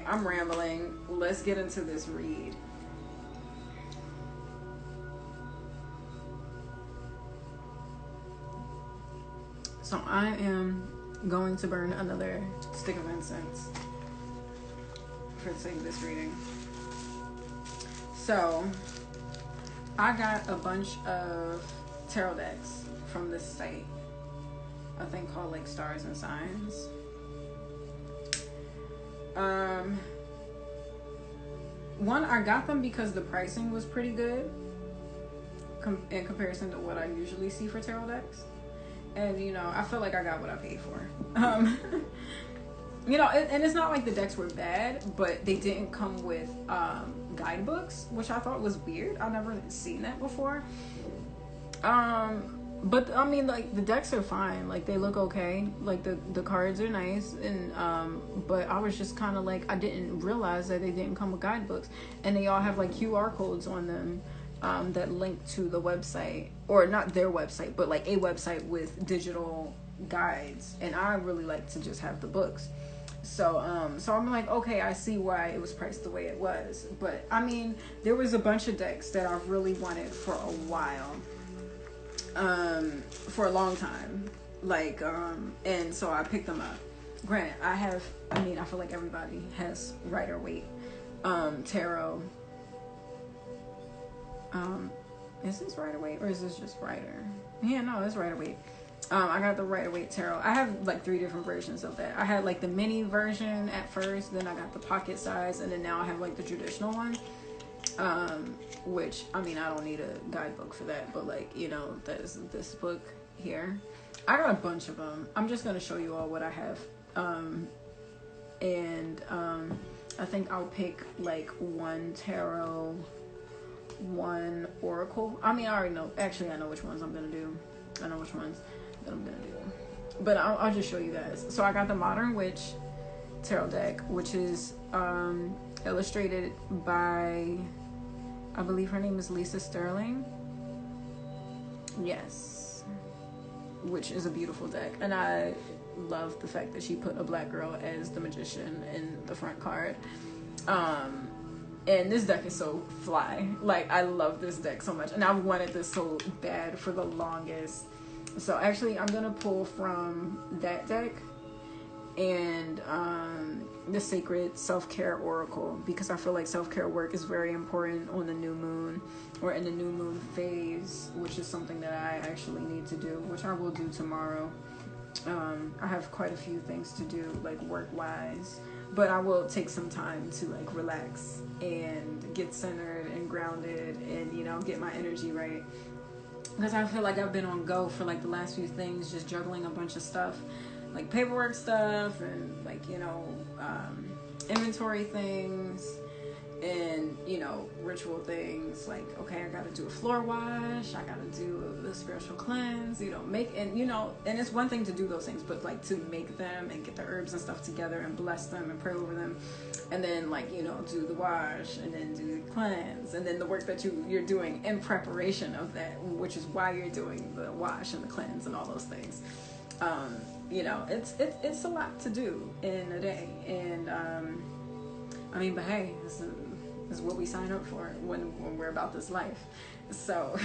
Anyway, I'm rambling. Let's get into this read. So I am going to burn another stick of incense for the sake of this reading. So I got a bunch of tarot decks from this site, I think called like Stars and Signs. One, I got them because the pricing was pretty good in comparison to what I usually see for tarot decks. And, you know, I feel like I got what I paid for. You know, and it's not like the decks were bad, but they didn't come with guidebooks, which I thought was weird. I've never seen that before. But I mean, like, the decks are fine. Like, they look okay. Like, the cards are nice. And but I was just kind of like, I didn't realize that they didn't come with guidebooks. And they all have like QR codes on them that link to the website, or not their website, but like a website with digital guides. And I really like to just have the books. So I'm like, okay, I see why it was priced the way it was. But I mean, there was a bunch of decks that I really wanted for a while, for a long time, like, and so I picked them up. Granted, I feel like everybody has Rider-Waite tarot. Is this Rider-Waite or is this just Rider? Yeah, no, it's Rider-Waite. I got the Rider-Waite tarot. I have like 3 different versions of that. I had like the mini version at first, then I got the pocket size, and then now I have like the traditional one. Which, I mean, I don't need a guidebook for that, but like, you know, there's this book here. I got a bunch of them. I'm just going to show you all what I have. I think I'll pick like 1 tarot, 1 oracle. I mean, I already know. Actually, I know which ones I'm going to do. I know which ones that I'm going to do. But I'll just show you guys. So I got the Modern Witch tarot deck, which is illustrated by, I believe her name is Lisa Sterling. Yes. Which is a beautiful deck. And I love the fact that she put a black girl as the magician in the front card. And this deck is so fly. Like, I love this deck so much. And I've wanted this so bad for the longest. So actually, I'm going to pull from that deck and the Sacred Self-Care Oracle, because I feel like self-care work is very important on the new moon, or in the new moon phase, which is something that I actually need to do, which I will do tomorrow. I have quite a few things to do, like work-wise, but I will take some time to like relax and get centered and grounded and, you know, get my energy right. Because I feel like I've been on go for like the last few things, just juggling a bunch of stuff, like paperwork stuff and like, you know, inventory things and, you know, ritual things. Like, okay, I gotta do a floor wash, I gotta do a spiritual cleanse, you know, and it's one thing to do those things, but like to make them and get the herbs and stuff together and bless them and pray over them, and then like, you know, do the wash and then do the cleanse, and then the work that you're doing in preparation of that, which is why you're doing the wash and the cleanse and all those things. You know, it's a lot to do in a day, and I mean, but hey, this is what we sign up for when we're about this life. So,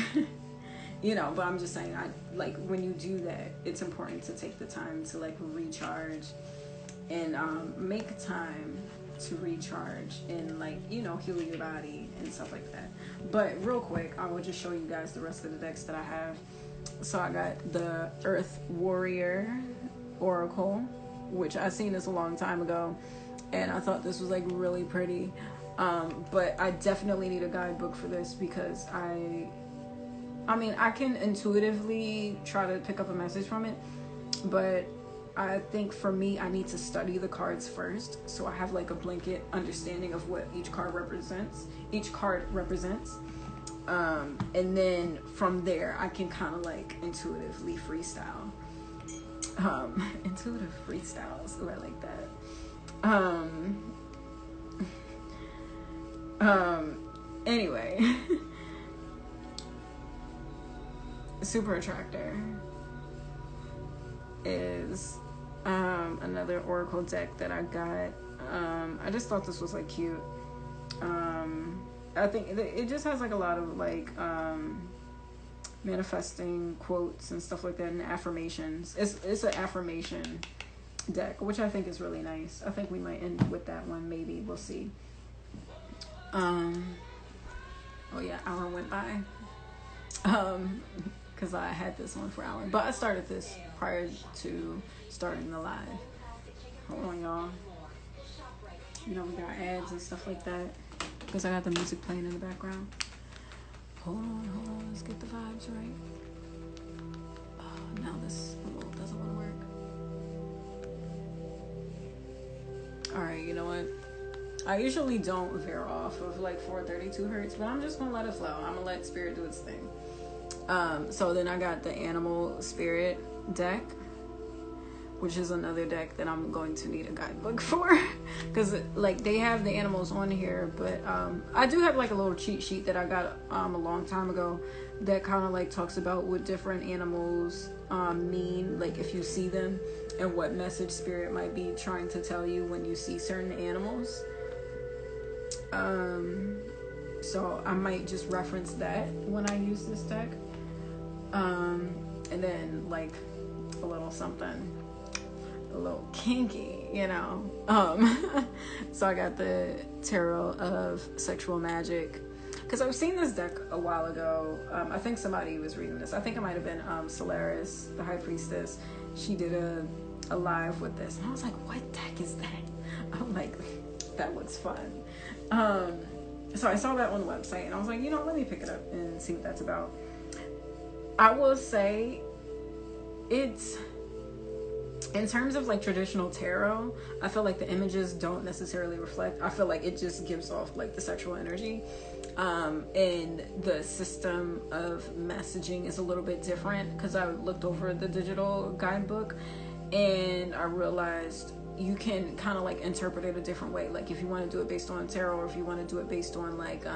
you know, but I'm just saying, I like when you do that, it's important to take the time to like recharge and make time to recharge and like, you know, heal your body and stuff like that. But real quick, I will just show you guys the rest of the decks that I have. So I got the Earth Warrior Oracle, which I seen this a long time ago, and I thought this was like really pretty. But I definitely need a guidebook for this, because I mean, I can intuitively try to pick up a message from it, but I think for me, I need to study the cards first, so I have like a blanket understanding of what each card represents. And then from there, I can kind of like intuitively freestyle. Intuitive freestyles, ooh, I like that. Anyway, Super Attractor is another Oracle deck that I got. I just thought this was like cute. I think it just has like a lot of like manifesting quotes and stuff like that, and affirmations. It's an affirmation deck, which I think is really nice. I think we might end with that one, maybe. We'll see. Oh yeah, hour went by. Because I had this one for hour, but I started this prior to starting the live. Hold on, y'all. You know, we got ads and stuff like that because I got the music playing in the background. Hold on, let's get the vibes right. Oh, now this doesn't want to work. Alright, you know what? I usually don't veer off of like 432 hertz, but I'm just gonna let it flow. I'm gonna let spirit do its thing. So then I got the animal spirit deck, which is another deck that I'm going to need a guidebook for, because like they have the animals on here, but I do have like a little cheat sheet that I got a long time ago that kind of like talks about what different animals mean, like if you see them, and what message spirit might be trying to tell you when you see certain animals. So I might just reference that when I use this deck. And then like a little something, a little kinky, you know. So I got the Tarot of Sexual Magic, because I've seen this deck a while ago. I think somebody was reading this. I think it might have been Solaris, the High Priestess. She did a live with this, and I was like, what deck is that? I'm like, that looks fun. So I saw that on the website, and I was like, you know, let me pick it up and see what that's about. I will say, it's, in terms of like traditional tarot, I feel like the images don't necessarily reflect. I feel like it just gives off like the sexual energy. And the system of messaging is a little bit different, because I looked over the digital guidebook and I realized you can kind of like interpret it a different way. Like if you want to do it based on tarot, or if you want to do it based on like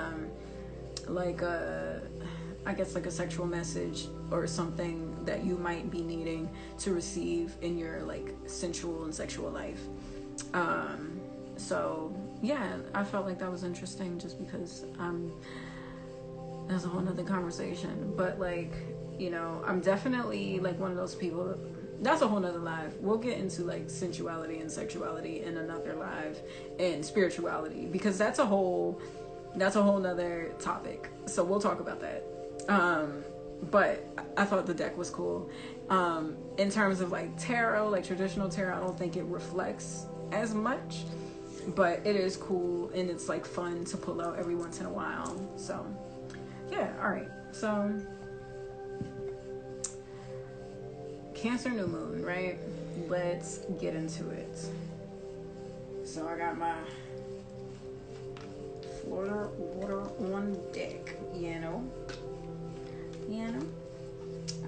I guess like a sexual message or something that you might be needing to receive in your like sensual and sexual life. So yeah, I felt like that was interesting, just because there's a whole nother conversation. But like, you know, I'm definitely like one of those people. That's a whole nother live. We'll get into like sensuality and sexuality in another live, and spirituality, because that's a whole nother topic. So we'll talk about that. But I thought the deck was cool. In terms of like tarot, like traditional tarot, I don't think it reflects as much, but it is cool, and it's like fun to pull out every once in a while. So yeah, all right. So Cancer new moon, right? Let's get into it. So I got my Florida water on deck, you know.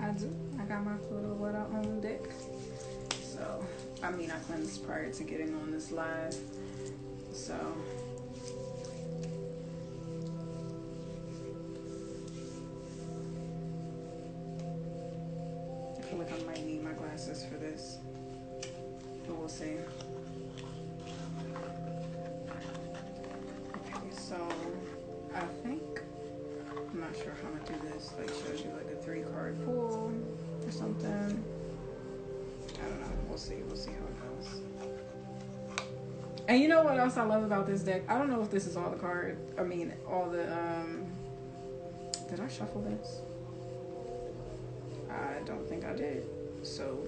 I do. I got my Florida water on deck. So, I mean, I cleansed prior to getting on this live. So, I feel like I might need my glasses for this, but we'll see. Okay, so I think, I'm not sure how I'm gonna do this. Like, should I do like a 3-card pull or something? I don't know. We'll see. We'll see how it goes. And you know what else I love about this deck? I don't know if this is all the card. I mean, all the did I shuffle this? I don't think I did. So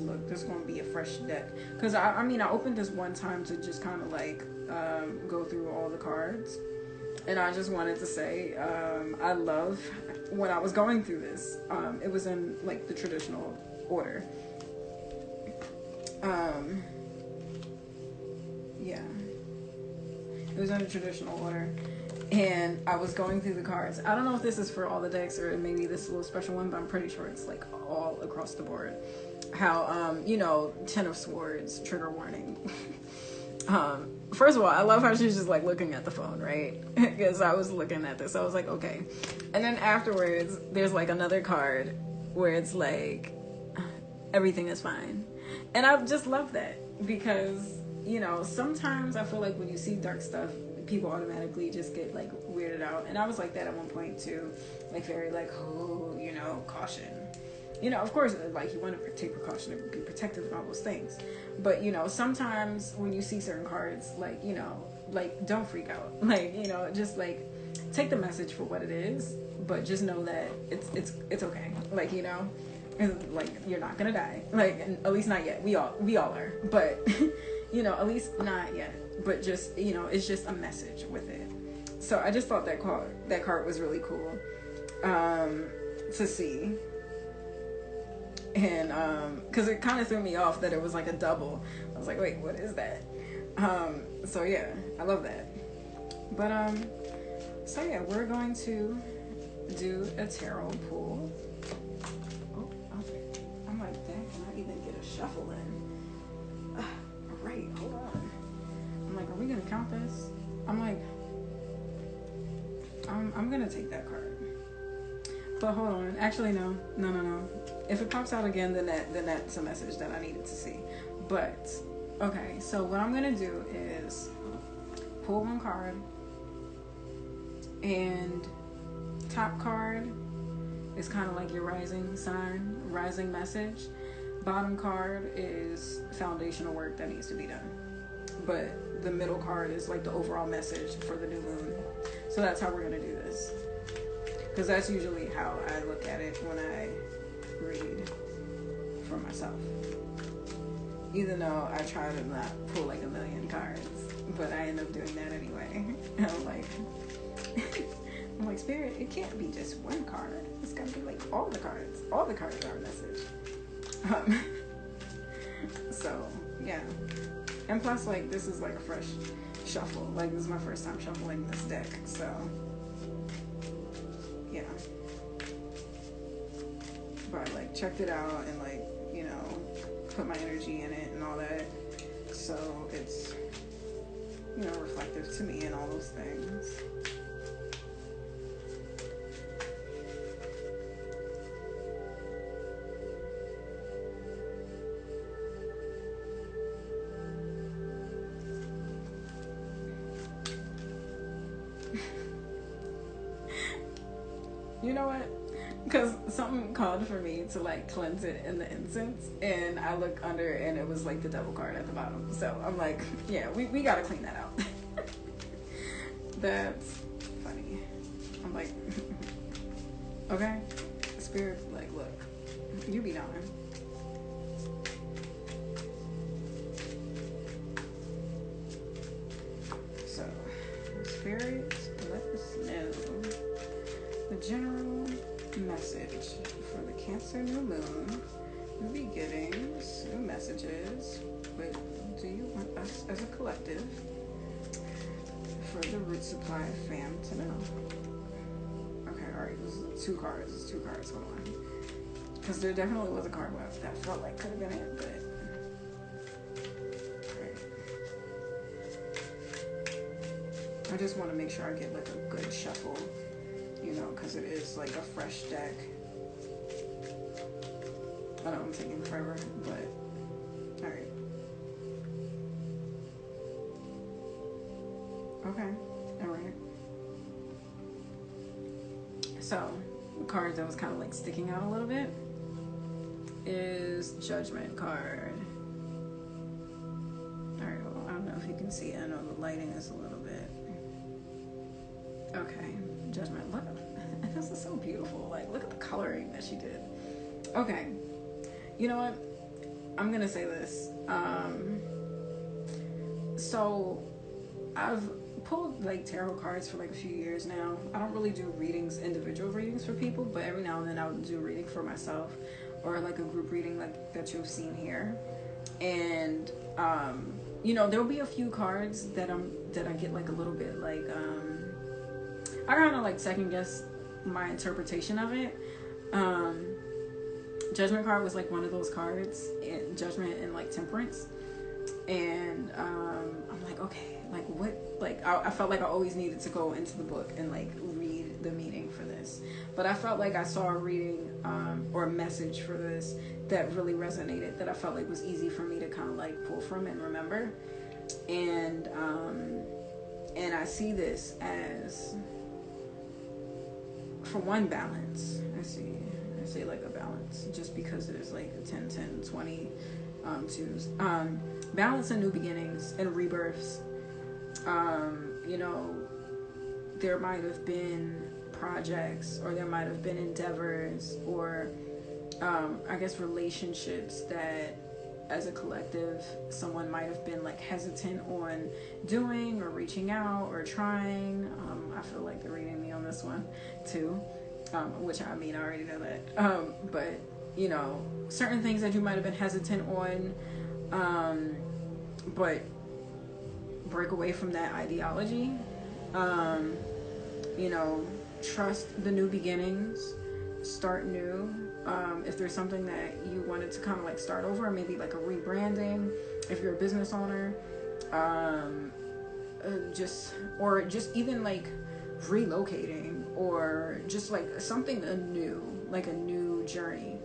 look, this is gonna be a fresh deck, because I mean, I opened this one time to just kind of like go through all the cards, and I just wanted to say I love when I was going through this. It was in like the traditional order. Yeah, it was in a traditional order, and I was going through the cards. I don't know if this is for all the decks or maybe this little special one, but I'm pretty sure it's like all across the board. How you know, 10 of Swords, trigger warning. First of all, I love how she's just like looking at the phone, right? Because I was looking at this, I was like, okay. And then afterwards, there's like another card where it's like, everything is fine. And I just love that because, you know, sometimes I feel like when you see dark stuff, people automatically just get like weirded out. And I was like that at one point too, like very like, oh, you know, caution. You know, of course, like, you want to take precaution and be protective and all those things. But, you know, sometimes when you see certain cards, like, you know, like, don't freak out. Like, you know, just, like, take the message for what it is. But just know that it's okay. Like, you know, like, you're not going to die. Like, at least not yet. We all are. But, you know, at least not yet. But just, you know, it's just a message with it. So I just thought that card was really cool to see. And because it kind of threw me off that it was like a double. I was like, wait, what is that? So yeah, I love that. But so yeah, we're going to do a tarot pull. Oh, I'm like, dang, can I even get a shuffle in? All right, hold on. I'm like, are we gonna count this? I'm like, I'm gonna take that card. But hold on, actually no. If it pops out again, then that's a message that I needed to see. But okay, so what I'm gonna do is pull one card, and top card is kind of like your rising sign, rising message. Bottom card is foundational work that needs to be done. But the middle card is like the overall message for the new moon. So that's how we're gonna do this. Because that's usually how I look at it when I read for myself. Even though I try to not pull like a million cards, but I end up doing that anyway. And I'm like, Spirit, it can't be just one card. It's gotta be like all the cards. All the cards are a message. So yeah. And plus, like, this is like a fresh shuffle. Like, this is my first time shuffling this deck, so yeah. But I like checked it out and like, you know, put my energy in it and all that. So it's, you know, reflective to me and all those things. You know what? Because something called for me to like cleanse it in the incense, and I look under and it was like the devil card at the bottom. So I'm like, yeah, we gotta clean that out. That's funny. I'm like, okay, Spirit, like, look, you be down. So, Spirit, let us know the general message for the Cancer new moon. New beginnings, new messages. But do you want us as a collective for the Root Supply fam to know? Okay, alright, this is two cards. Hold on. Because there definitely was a card that felt like could have been it, but I just want to make sure I get like a good shuffle, you know, because it is like a fresh deck. I know I'm taking forever, but alright. Okay, alright. So, the card that was kind of like sticking out a little bit is Judgment card. Alright, well, I don't know if you can see. I know the lighting is a little bit. Okay, Judgment. Look, this is so beautiful. Like, look at the coloring that she did. Okay, you know what? I'm gonna say this. So I've pulled like tarot cards for like a few years now. I don't really do individual readings for people, but every now and then I would do a reading for myself, or like a group reading like that you've seen here. And you know, there'll be a few cards that I get like a little bit like I kind of like second guess my interpretation of it. Judgment card was like one of those cards, and Judgment and like Temperance. And I'm like, okay, like what, like I felt like I always needed to go into the book and like read the meaning for this. But I felt like I saw a reading or a message for this that really resonated, that I felt like was easy for me to kind of like pull from and remember. And I see this as, for one, balance. I say like a balance, just because there's like a 10, 10, 20 twos. Balance and new beginnings and rebirths. You know, there might have been projects, or there might have been endeavors, or I guess relationships that as a collective someone might have been like hesitant on doing or reaching out or trying. I feel like they're reading me on this one too, which I mean, I already know that, but you know, certain things that you might have been hesitant on, but break away from that ideology. You know, trust the new beginnings, start new. If there's something that you wanted to kind of like start over, maybe like a rebranding, if you're a business owner, just even like relocating, or just like something new, like a new journey.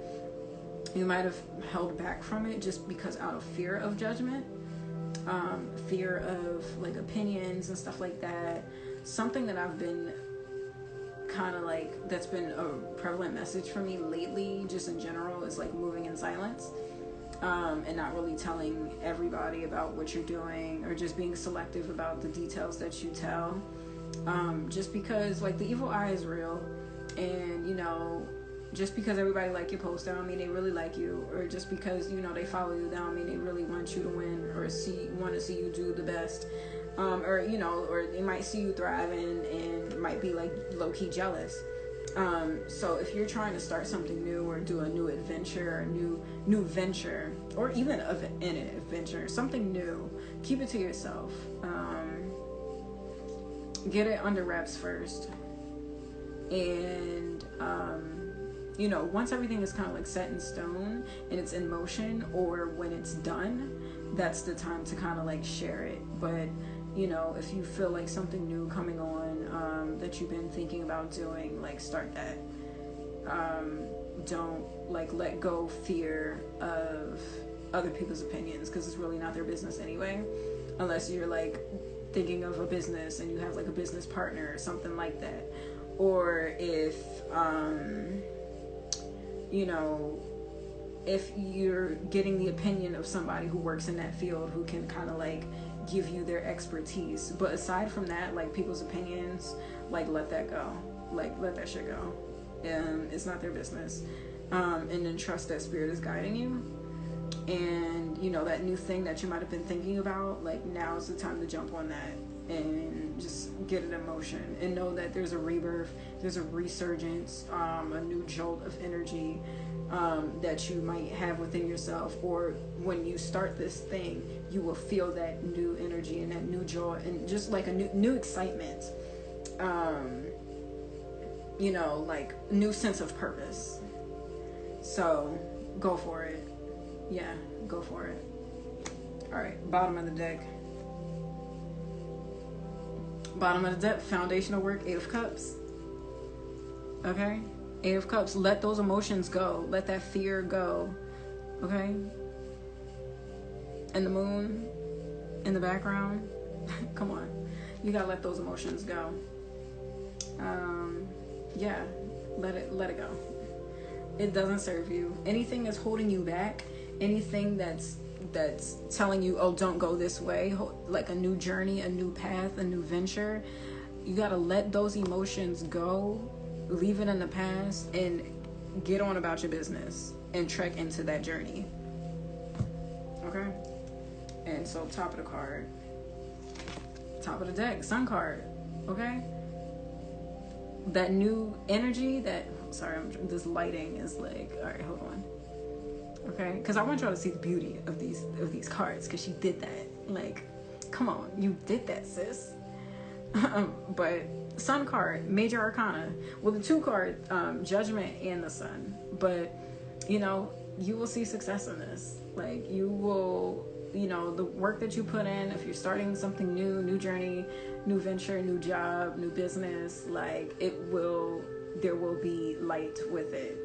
You might have held back from it just because out of fear of judgment, fear of like opinions and stuff like that. Something that I've been kind of like, that's been a prevalent message for me lately, just in general, is like moving in silence, and not really telling everybody about what you're doing, or just being selective about the details that you tell, just because like the evil eye is real. And you know, just because everybody like your post, that don't mean they really like you. Or just because, you know, they follow you, that don't mean they really want you to win, or want to see you do the best. Or, you know, or they might see you thriving and might be like low-key jealous. So if you're trying to start something new, or do a new adventure, a new venture, or even an adventure, something new, keep it to yourself. Get it under wraps first. And, you know, once everything is kind of like set in stone and it's in motion, or when it's done, that's the time to kind of like share it. But you know, if you feel like something new coming on, that you've been thinking about doing, like start that. Don't like let go fear of other people's opinions, because it's really not their business anyway, unless you're like thinking of a business and you have like a business partner or something like that. Or if, you know, if you're getting the opinion of somebody who works in that field, who can kind of like give you their expertise. But aside from that, like people's opinions, like let that go, like let that shit go. It's not their business. And then trust that spirit is guiding you. And you know, that new thing that you might have been thinking about, like now is the time to jump on that and just get it in motion, and know that there's a rebirth, there's a resurgence, a new jolt of energy that you might have within yourself. Or when you start this thing, you will feel that new energy and that new joy, and just like a new excitement, you know, like new sense of purpose. So go for it. Yeah, go for it. All right, bottom of the deck. Bottom of the deck, foundational work, 8 of Cups. Okay? 8 of Cups, let those emotions go. Let that fear go. Okay? And the moon in the background. Come on. You gotta let those emotions go. Yeah, let it go. It doesn't serve you. Anything that's holding you back, anything that's telling you, oh, don't go this way, like a new journey, a new path, a new venture, you gotta let those emotions go, leave it in the past, and get on about your business and trek into that journey. Okay? And so top of the card, top of the deck, Sun card. Okay? That new energy, this lighting is like, all right, hold on. Okay, because I want y'all to see the beauty of these cards, because she did that. Like, come on, you did that, sis. But Sun card, Major Arcana. Well, the 2 card, Judgment and the Sun. But you know, you will see success in this. Like, you will the work that you put in, if you're starting something new journey, new venture, new job, new business, like there will be light with it.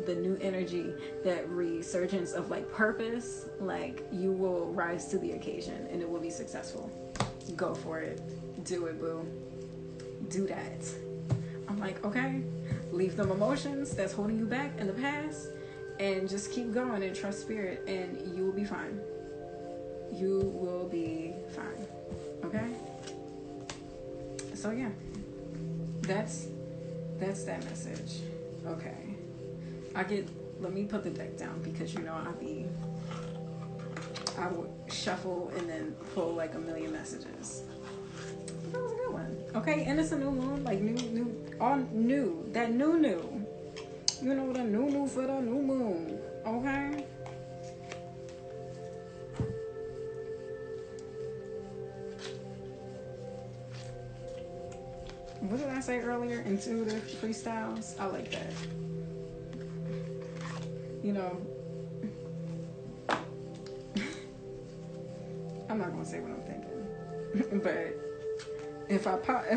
The new energy, that resurgence of like purpose, like you will rise to the occasion and it will be successful. Go for it. Do it, boo. Do that. I'm like, okay, leave them emotions that's holding you back in the past and just keep going and trust spirit, and you will be fine. You will be fine. Okay? So yeah, that's that message. Okay. Let me put the deck down, because I would shuffle and then pull like a million messages. That was a good one. Okay, and it's a new moon, like all new. That new. The new for the new moon. Okay? What did I say earlier? Intuitive freestyles. I like that. I'm not gonna say what I'm thinking, but if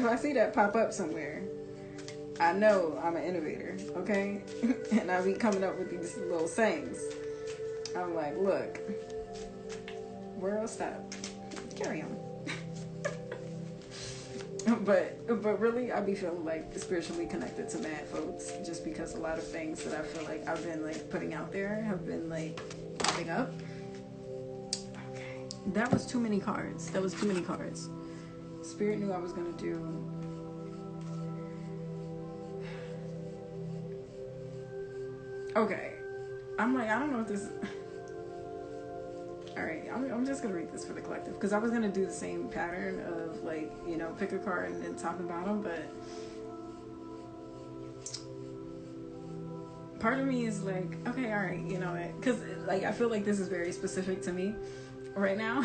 I see that pop up somewhere, I know I'm an innovator, okay? And I be coming up with these little sayings. I'm like, look, world, stop, carry on. But really, I be feeling like spiritually connected to mad folks, just because a lot of things that I feel like I've been like putting out there have been like popping up. Okay, that was too many cards. Spirit knew I was gonna do. Okay, I'm like, I don't know if this. All right, I'm just gonna read this for the collective, because I was gonna do the same pattern of like, pick a card and then talk about them, but part of me is like, okay, all right, because like I feel like this is very specific to me right now.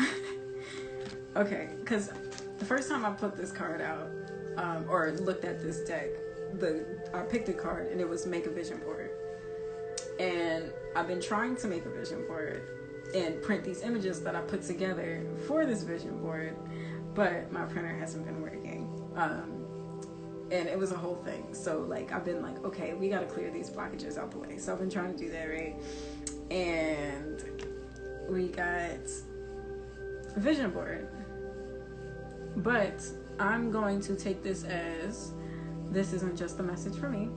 Okay, because the first time I put this card out, or looked at this deck, I picked a card and it was make a vision board, and I've been trying to make a vision board and print these images that I put together for this vision board, but my printer hasn't been working, and it was a whole thing. So like I've been like, okay, we got to clear these blockages out the way. So I've been trying to do that, right? And we got a vision board, but I'm going to take this as this isn't just a message for me.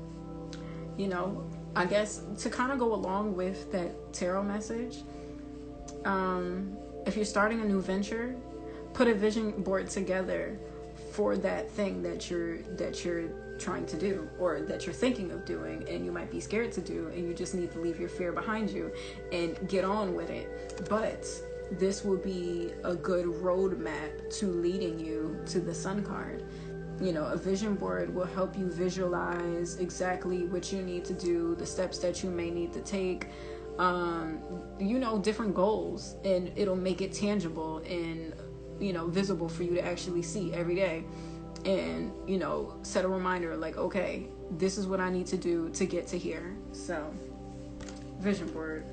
I guess to kind of go along with that tarot message, if you're starting a new venture, put a vision board together for that thing that you're trying to do, or that you're thinking of doing, and you might be scared to do, and you just need to leave your fear behind you and get on with it. But this will be a good roadmap to leading you to the Sun card. A vision board will help you visualize exactly what you need to do, the steps that you may need to take, different goals, and it'll make it tangible and visible for you to actually see every day, and set a reminder like, okay, this is what I need to do to get to here. So vision board,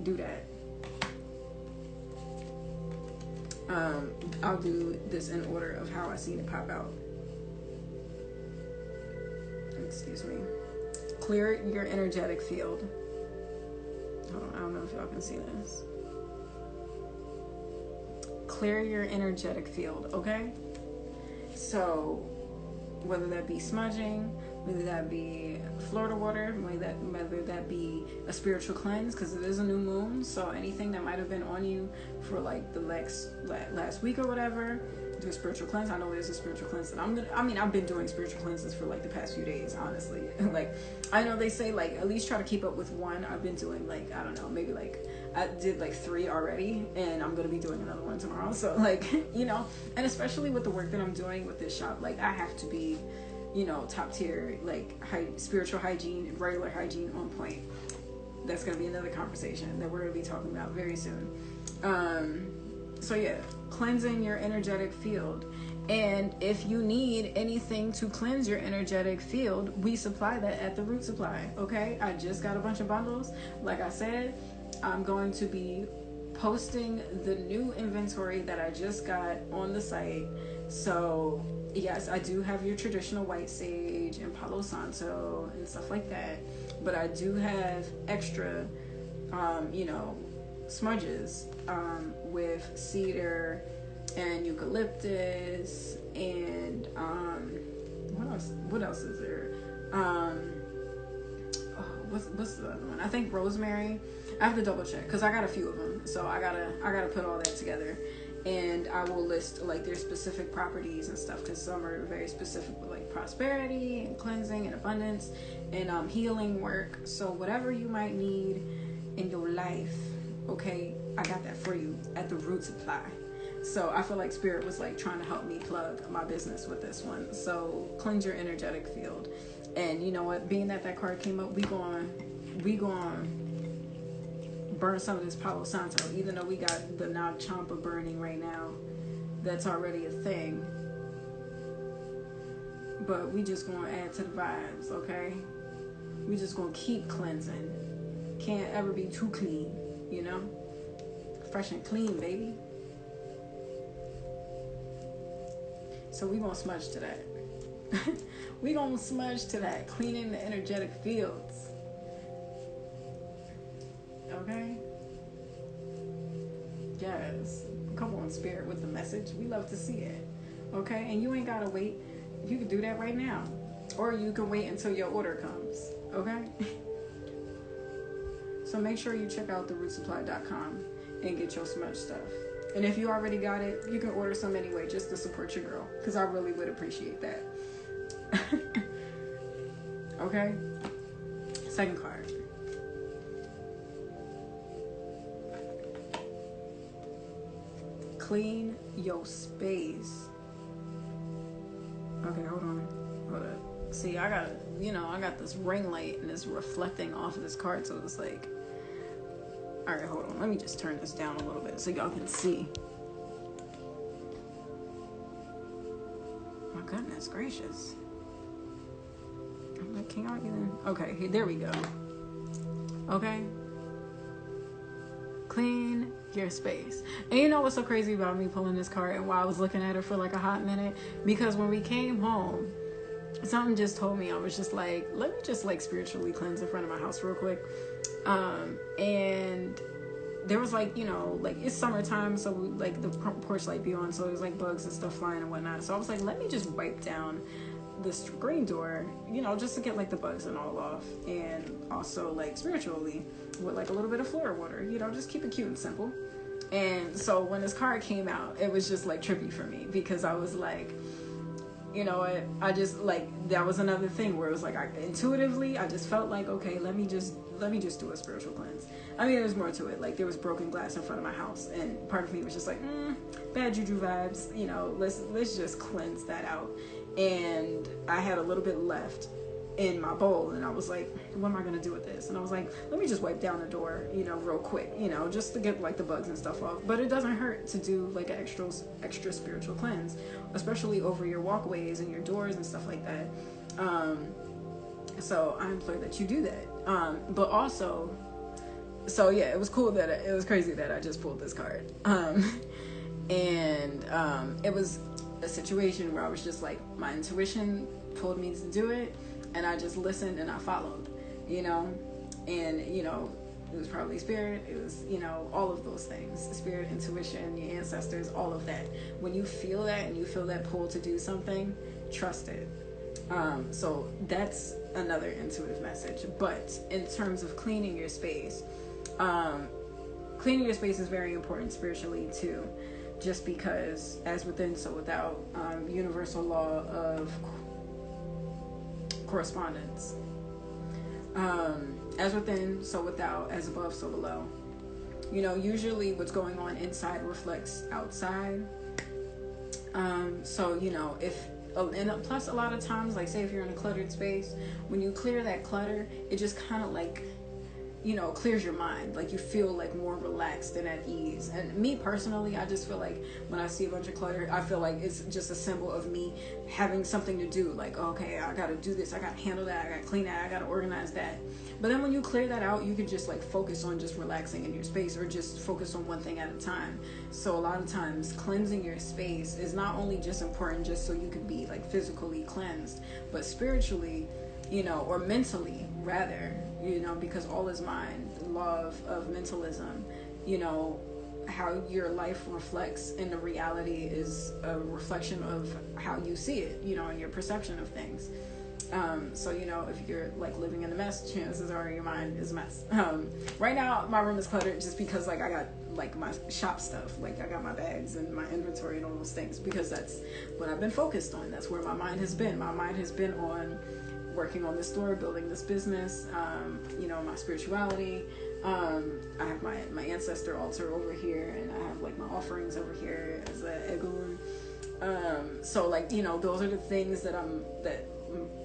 do that. I'll do this in order of how I seen it pop out. Excuse me. Clear your energetic field. Hold on, I don't know if y'all can see this. Clear your energetic field, okay? So, whether that be smudging, whether that be Florida water, whether that be a spiritual cleanse, because it is a new moon, so anything that might have been on you for like the last week or whatever, do a spiritual cleanse. I know there's a spiritual cleanse that I've been doing spiritual cleanses for like the past few days, honestly. Like, I know they say like at least try to keep up with one. I've been doing like, I don't know, maybe like I did like 3 already, and I'm gonna be doing another one tomorrow. So like, and especially with the work that I'm doing with this shop, like I have to be, top tier, like spiritual hygiene, regular hygiene on point. That's gonna be another conversation that we're gonna be talking about very soon. So yeah, cleansing your energetic field. And if you need anything to cleanse your energetic field, we supply that at the Root Supply. Okay, I just got a bunch of bundles. Like I said, I'm going to be posting the new inventory that I just got on the site. So yes, I do have your traditional white sage and Palo Santo and stuff like that, but I do have extra smudges with cedar and eucalyptus and what else is there? What's the other one? I think rosemary. I have to double check because I got a few of them, so I gotta put all that together, and I will list like their specific properties and stuff, because some are very specific with like prosperity and cleansing and abundance and healing work. So whatever you might need in your life, okay, I got that for you at the Root Supply. So I feel like Spirit was like trying to help me plug my business with this one. So cleanse your energetic field. And you know what? Being that card came up, we going burn some of this Palo Santo. Even though we got the Nag Champa burning right now, that's already a thing. But we just gonna add to the vibes, okay? We just gonna keep cleansing. Can't ever be too clean, you know? Fresh and clean, baby. So we gonna smudge to that. We gonna smudge to that, cleaning the energetic fields. Okay? Yes. Come on, Spirit, with the message. We love to see it. Okay? And you ain't gotta wait. You can do that right now. Or you can wait until your order comes. Okay? So make sure you check out therootsupply.com and get your smudge stuff. And if you already got it, you can order some anyway, just to support your girl, because I really would appreciate that. Okay? Second card. Clean your space. Okay, hold up. See, I got this ring light and it's reflecting off of this card, so it's like, all right, hold on. Let me just turn this down a little bit so y'all can see. My goodness gracious. I'm like, can y'all even? Okay, there we go. Okay. Clean your space. And you know what's so crazy about me pulling this card and why I was looking at it for like a hot minute? Because when we came home, something just told me, I was just like, let me just like spiritually cleanse in front of my house real quick. And there was like, like it's summertime, so like the porch light be on, so there's like bugs and stuff flying and whatnot. So I was like, let me just wipe down the screen door, just to get like the bugs and all off, and also like spiritually with like a little bit of flora water, just keep it cute and simple. And so when this card came out, it was just like trippy for me, because I was like, you know what, I just like, that was another thing where it was like, intuitively I just felt like, okay, let me just do a spiritual cleanse. I mean, there was more to it. Like, there was broken glass in front of my house, and part of me was just like, bad juju vibes, let's just cleanse that out. And I had a little bit left in my bowl, and I was like, what am I gonna do with this? And I was like, let me just wipe down the door, real quick, just to get like the bugs and stuff off. But it doesn't hurt to do like an extra spiritual cleanse, especially over your walkways and your doors and stuff like that. So I implore that you do that. But also, so yeah, it was cool that it was crazy that I just pulled this card. And it was a situation where I was just like, my intuition told me to do it, and I just listened and I followed, and it was probably spirit, it was all of those things, spirit, intuition, your ancestors, all of that. When you feel that and you feel that pull to do something, trust it. So that's another intuitive message. But in terms of cleaning your space is very important spiritually too, just because as within, so without, universal law of correspondence. As within, so without, as above, so below. Usually what's going on inside reflects outside. So, if, and plus a lot of times, like say if you're in a cluttered space, when you clear that clutter, it just kind of like clears your mind. Like, you feel like more relaxed and at ease. And me personally, I just feel like when I see a bunch of clutter, I feel like it's just a symbol of me having something to do. Like, okay, I gotta do this, I gotta handle that, I gotta clean that, I gotta organize that. But then when you clear that out, you can just like focus on just relaxing in your space, or just focus on one thing at a time. So a lot of times cleansing your space is not only just important just so you can be like physically cleansed, but spiritually, or mentally rather, because all is mind, the law of mentalism, how your life reflects in the reality is a reflection of how you see it, and your perception of things. So, if you're like living in a mess, chances are your mind is a mess. Right now my room is cluttered just because like I got like my shop stuff, like I got my bags and my inventory and all those things, because that's what I've been focused on. That's where my mind has been. My mind has been on working on this store, building this business, my spirituality. I have my ancestor altar over here, and I have like my offerings over here as a egun. So like, those are the things that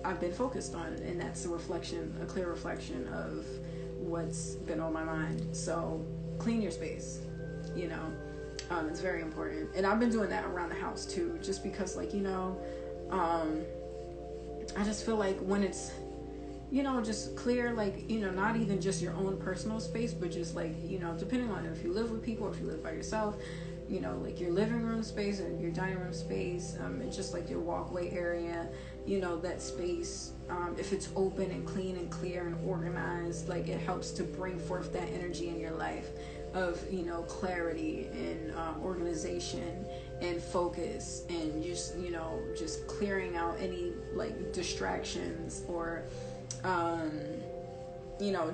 I've been focused on, and that's a clear reflection of what's been on my mind. So clean your space, it's very important. And I've been doing that around the house too, just because like, I just feel like when it's, just clear, like, not even just your own personal space, but just like, depending on if you live with people or if you live by yourself, like your living room space or your dining room space, and just like your walkway area, that space, if it's open and clean and clear and organized, like it helps to bring forth that energy in your life of, clarity and organization and focus, and just, just clearing out any like distractions or,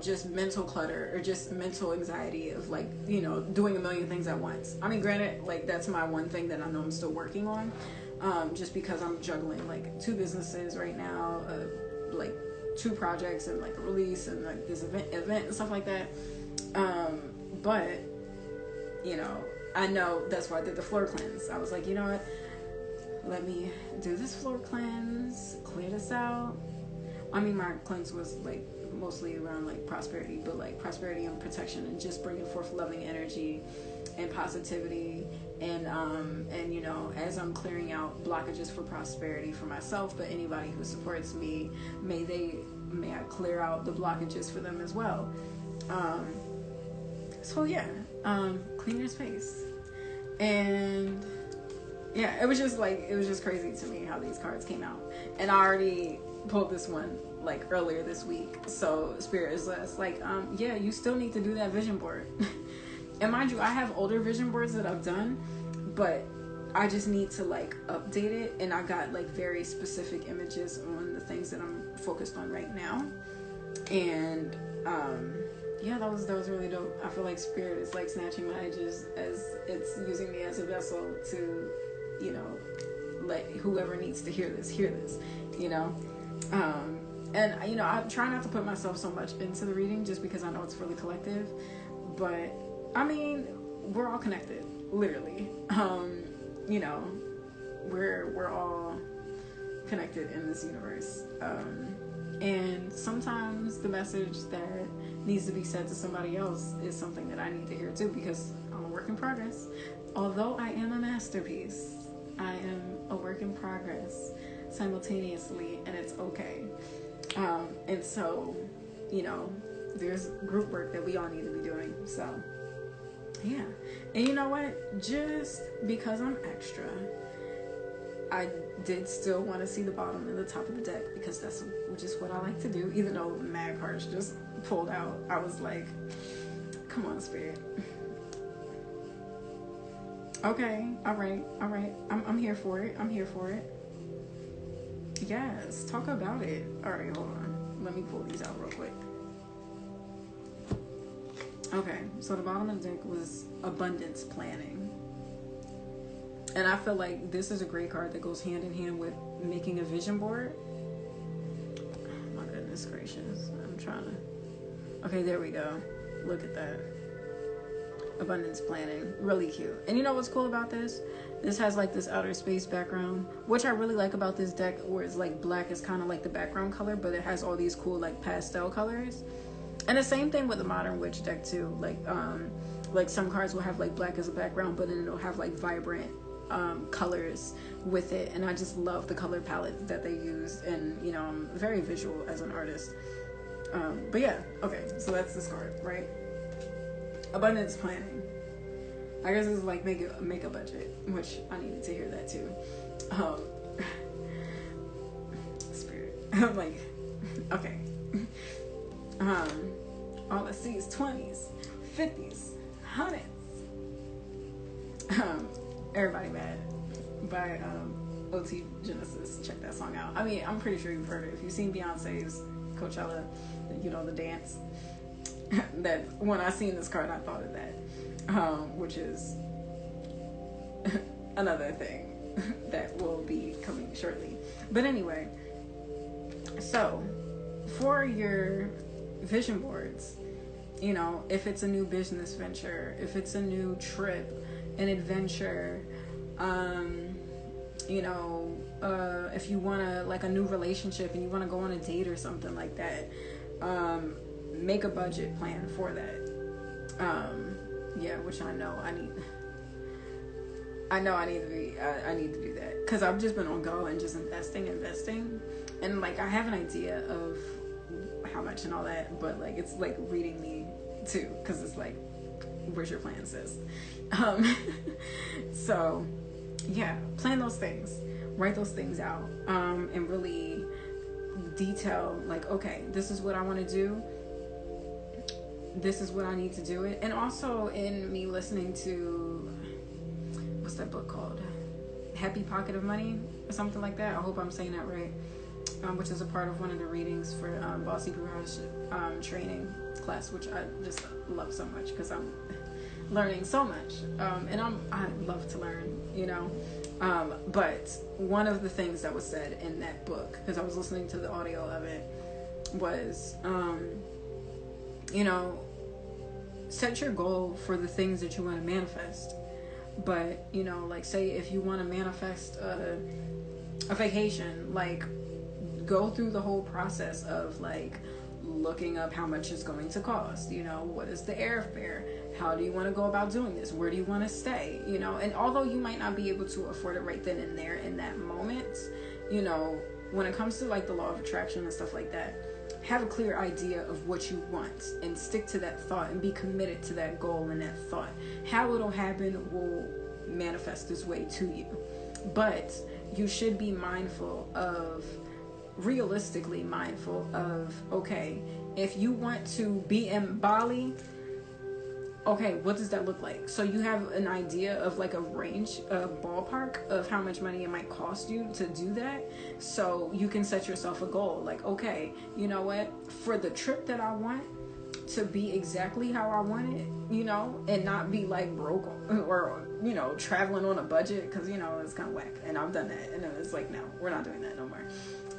just mental clutter or just mental anxiety of like, doing a million things at once. I mean, granted, like that's my one thing that I know I'm still working on, just because I'm juggling like 2 businesses right now, like 2 projects and like a release and like this event and stuff like that. But, I know that's why I did the floor cleanse. I was like, you know what? Let me do this floor cleanse, clear this out. I mean, my cleanse was like mostly around like prosperity, but like prosperity and protection, and just bringing forth loving energy and positivity. And as I'm clearing out blockages for prosperity for myself, but anybody who supports me, may I clear out the blockages for them as well. Clean your space. And yeah, it was just crazy to me how these cards came out. And I already pulled this one like earlier this week. So Spirit is just like, you still need to do that vision board. And mind you, I have older vision boards that I've done, but I just need to like update it. And I got like very specific images on the things that I'm focused on right now. And that was really dope. I feel like Spirit is like snatching my edges as it's using me as a vessel to, let whoever needs to hear this, and I try not to put myself so much into the reading, just because I know it's really collective, but I mean, we're all connected, literally. We're all connected in this universe, and sometimes the message that needs to be said to somebody else is something that I need to hear too, because I'm a work in progress. Although I am a masterpiece, I am a work in progress simultaneously, and it's okay. And so, there's group work that we all need to be doing. So, yeah. And you know what? Just because I'm extra, I did still want to see the bottom and the top of the deck, because that's just what I like to do. Even though mad cards just pulled out, I was like, come on, Spirit. Okay, all right. I'm here for it. Yes, talk about it. All right, hold on. Let me pull these out real quick. Okay, so the bottom of the deck was abundance planning. And I feel like this is a great card that goes hand in hand with making a vision board. Oh, my goodness gracious. I'm trying to... Okay, there we go. Look at that. Abundance planning. Really cute. And you know what's cool about this? This has like this outer space background, which I really like about this deck, where it's like black is kind of like the background color, but it has all these cool like pastel colors. And the same thing with the Modern Witch deck too. Like some cards will have like black as a background, but then it'll have like vibrant colors with it, and I just love the color palette that they used. And you know, I'm very visual as an artist. But yeah, okay, so that's this card, right? Abundance planning. I guess it's like make a budget, which I needed to hear that too. Spirit. I'm like, okay. All I see is 20s, 50s, 100s. Everybody Mad by OT Genesis. Check that song out. I mean, I'm pretty sure you've heard it. If you've seen Beyonce's Coachella, you know, the dance. That when I seen this card, I thought of that, which is another thing that will be coming shortly. But anyway, so for your vision boards, you know, if it's a new business venture, if it's a new trip, an adventure, you know, if you want to, like, a new relationship and you want to go on a date or something like that, make a budget plan for that. Yeah, which I know I need to do that, because I've just been on go and just investing, and like I have an idea of how much and all that, but like it's like reading me too, because it's like, where's your plan, sis? So yeah, plan those things, write those things out, and really detail, like, okay, this is what I want to do, this is what I need to do it. And also in me listening to, what's that book called, Happy Pocket of Money or something like that, I hope I'm saying that right, which is a part of one of the readings for Bossy Barrage training class, which I just love so much because I'm learning so much, and I love to learn, you know. But one of the things that was said in that book, because I was listening to the audio of it, was, you know, set your goal for the things that you want to manifest. But, you know, like, say if you want to manifest a vacation, like, go through the whole process of, like, looking up how much it's going to cost, you know, what is the airfare, how do you want to go about doing this, where do you want to stay, you know. And although you might not be able to afford it right then and there in that moment, you know, when it comes to like the law of attraction and stuff like that, have a clear idea of what you want and stick to that thought and be committed to that goal and that thought. How it'll happen will manifest its way to you, but you should be realistically mindful of, okay, if you want to be in Bali, okay, what does that look like? So you have an idea of like a range, a ballpark of how much money it might cost you to do that. So you can set yourself a goal. Like, okay, you know what? For the trip that I want to be exactly how I want it, you know, and not be like broke or, you know, traveling on a budget, because, you know, it's kind of whack. And I've done that. And it's like, no, we're not doing that no more.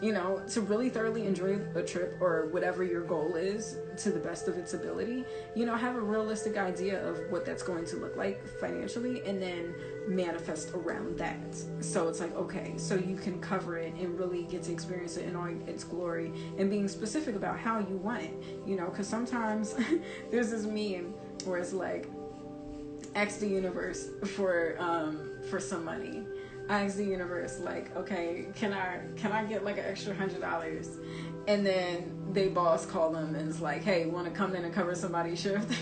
You know, to really thoroughly enjoy a trip or whatever your goal is to the best of its ability, you know, have a realistic idea of what that's going to look like financially, and then manifest around that. So it's like, okay, so you can cover it and really get to experience it in all its glory, and being specific about how you want it, you know, because sometimes there's this meme where it's like, ask the universe for some money. I asked the universe, like, okay, can I get like an extra $100? And then they boss call them and it's like, hey, want to come in and cover somebody's shift?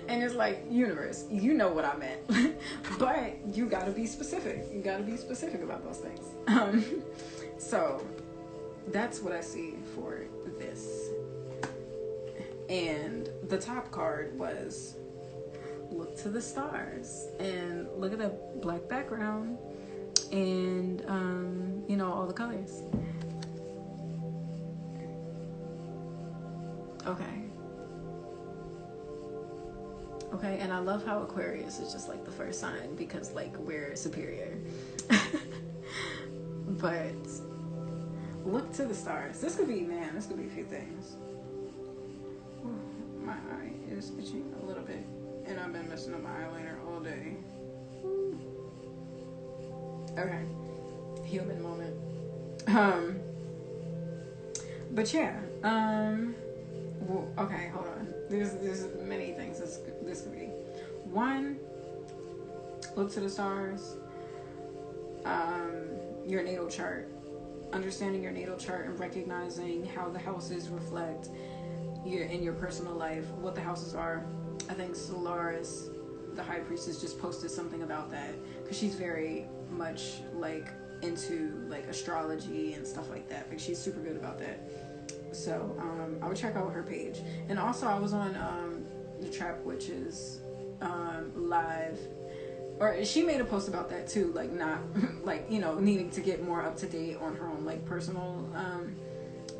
And it's like, universe, you know what I meant. But you got to be specific. You got to be specific about those things. So that's what I see for this. And the top card was look to the stars and look at the black background. And you know, all the colors. Okay, and I love how Aquarius is just like the first sign, because like we're superior. But look to the stars. This could be a few things. My eye is itching a little bit, and I've been messing up my eyeliner all day. Okay, human moment. But yeah, Well, okay, hold on. There's many things this could be. One, look to the stars. Your natal chart. Understanding your natal chart and recognizing how the houses reflect in your personal life, what the houses are. I think Solaris, the high priestess, just posted something about that because she's very much like into like astrology and stuff like that. Like she's super good about that. So I would check out her page. And also I was on the Trap Witches live, or she made a post about that too, like not like, you know, needing to get more up to date on her own like personal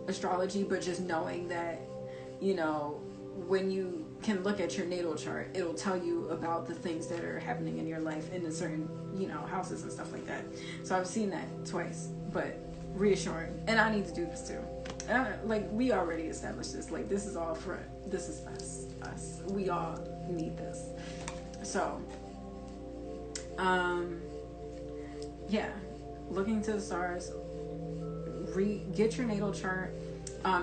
astrology, but just knowing that, you know, when you can look at your natal chart, it'll tell you about the things that are happening in your life in a certain, you know, houses and stuff like that. So I've seen that twice, but reassuring. And I need to do this too. Like we already established this. Like this is all for, this is us. We all need this. So, yeah, looking to the stars, get your natal chart.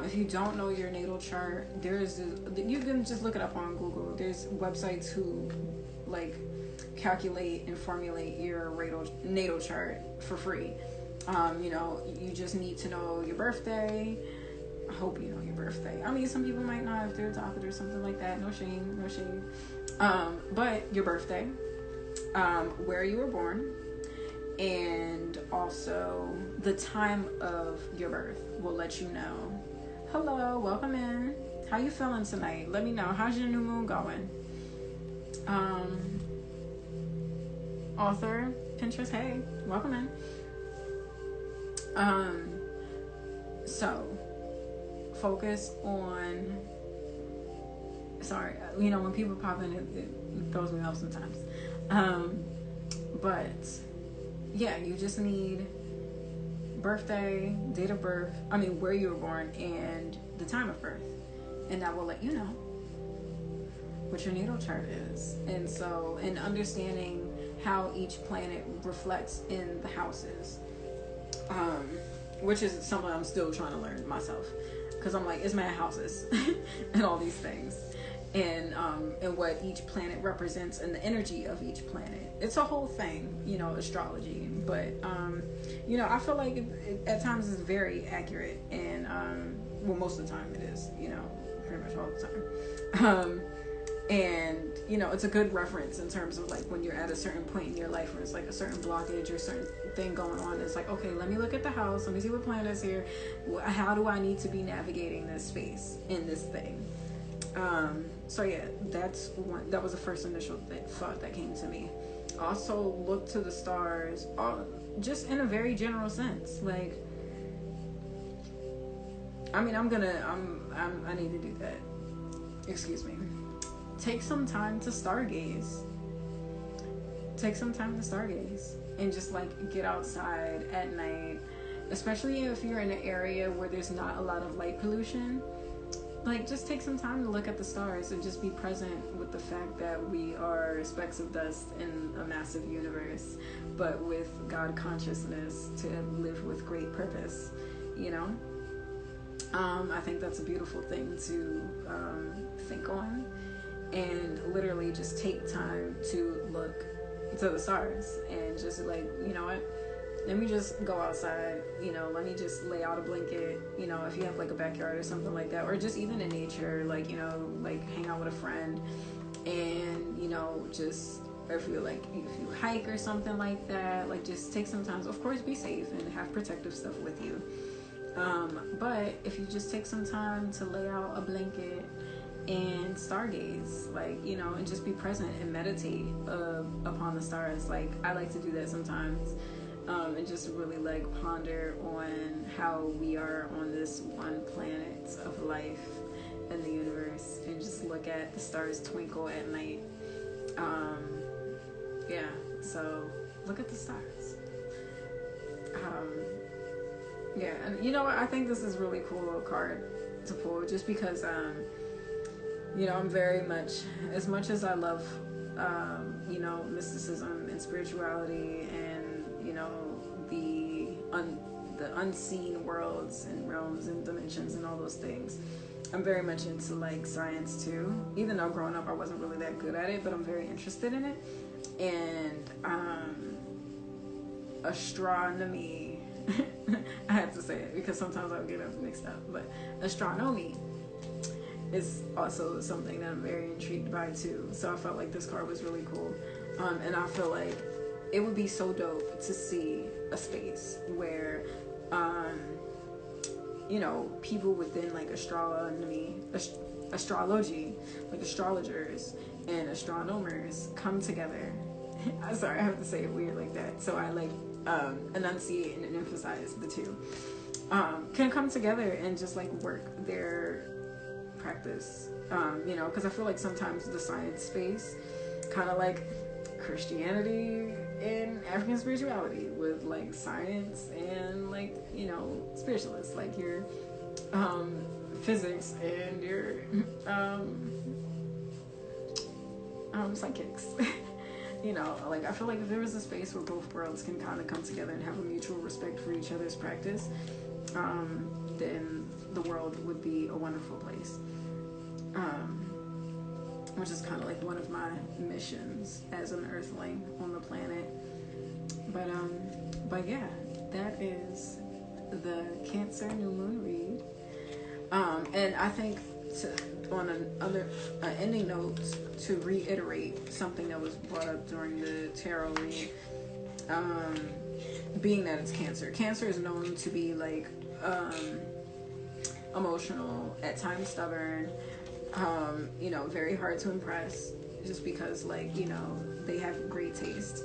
If you don't know your natal chart, you can just look it up on Google. There's websites who like calculate and formulate your natal chart for free. You know, you just need to know your birthday. I hope you know your birthday. I mean, some people might not if they're adopted or something like that. No shame. But your birthday, where you were born, and also the time of your birth will let you know. Hello, welcome in. How you feeling tonight? Let me know. How's your new moon going? Author, Pinterest, hey, welcome in. So focus on, sorry, you know, when people pop in, it throws me off sometimes. But yeah, you just need birthday, date of birth, where you were born, and the time of birth. And that will let you know what your natal chart is. And so, in understanding how each planet reflects in the houses, which is something I'm still trying to learn myself. Because I'm like, it's mad houses and all these things. And what each planet represents and the energy of each planet. It's a whole thing, you know, astrology. But, you know, I feel like it at times is very accurate. And, well, most of the time it is, you know, pretty much all the time. And, you know, it's a good reference in terms of like when you're at a certain point in your life where it's like a certain blockage or certain thing going on. It's like, okay, let me look at the house. Let me see what planet is here. How do I need to be navigating this space in this thing? So yeah, that's one. That was the first initial thought that came to me. Also, look to the stars, just in a very general sense. Like, I need to do that. Excuse me. Take some time to stargaze. And just like get outside at night, especially if you're in an area where there's not a lot of light pollution. Like, just take some time to look at the stars and just be present with the fact that we are specks of dust in a massive universe, but with God consciousness to live with great purpose, you know? I think that's a beautiful thing to think on, and literally just take time to look to the stars and just like, you know what? Let me just go outside, you know, let me just lay out a blanket, you know, if you have like a backyard or something like that, or just even in nature, like, you know, like hang out with a friend and, you know, just, or if you hike or something like that, like just take some time, of course, be safe and have protective stuff with you. But if you just take some time to lay out a blanket and stargaze, like, you know, and just be present and meditate upon the stars. Like, I like to do that sometimes. And just really like ponder on how we are on this one planet of life in the universe, and just look at the stars twinkle at night. Yeah, so look at the stars. Yeah, and you know what? I think this is really cool card to pull, just because you know, I'm very much, as much as I love you know, mysticism and spirituality and, you know, the unseen worlds and realms and dimensions and all those things. I'm very much into like science too. Even though growing up I wasn't really that good at it, but I'm very interested in it. And astronomy. I had to say it because sometimes I would get it mixed up. But astronomy is also something that I'm very intrigued by too. So I felt like this card was really cool. And I feel like it would be so dope to see a space where you know, people within like astrology, like astrologers and astronomers come together. I'm sorry, I have to say it weird like that. So I like enunciate and emphasize the two. Can come together and just like work their practice. You know, because I feel like sometimes the science space kind of like Christianity and African spirituality with like science and like, you know, spiritualists, like your physics and your psychics. You know, like I feel like if there was a space where both worlds can kind of come together and have a mutual respect for each other's practice, then the world would be a wonderful place. Which is kind of like one of my missions as an earthling on the planet. But yeah, that is the Cancer new moon read. And I think on another ending note, to reiterate something that was brought up during the tarot read, being that it's Cancer. Cancer is known to be like emotional, at times stubborn, you know, very hard to impress, just because like, you know, they have great taste,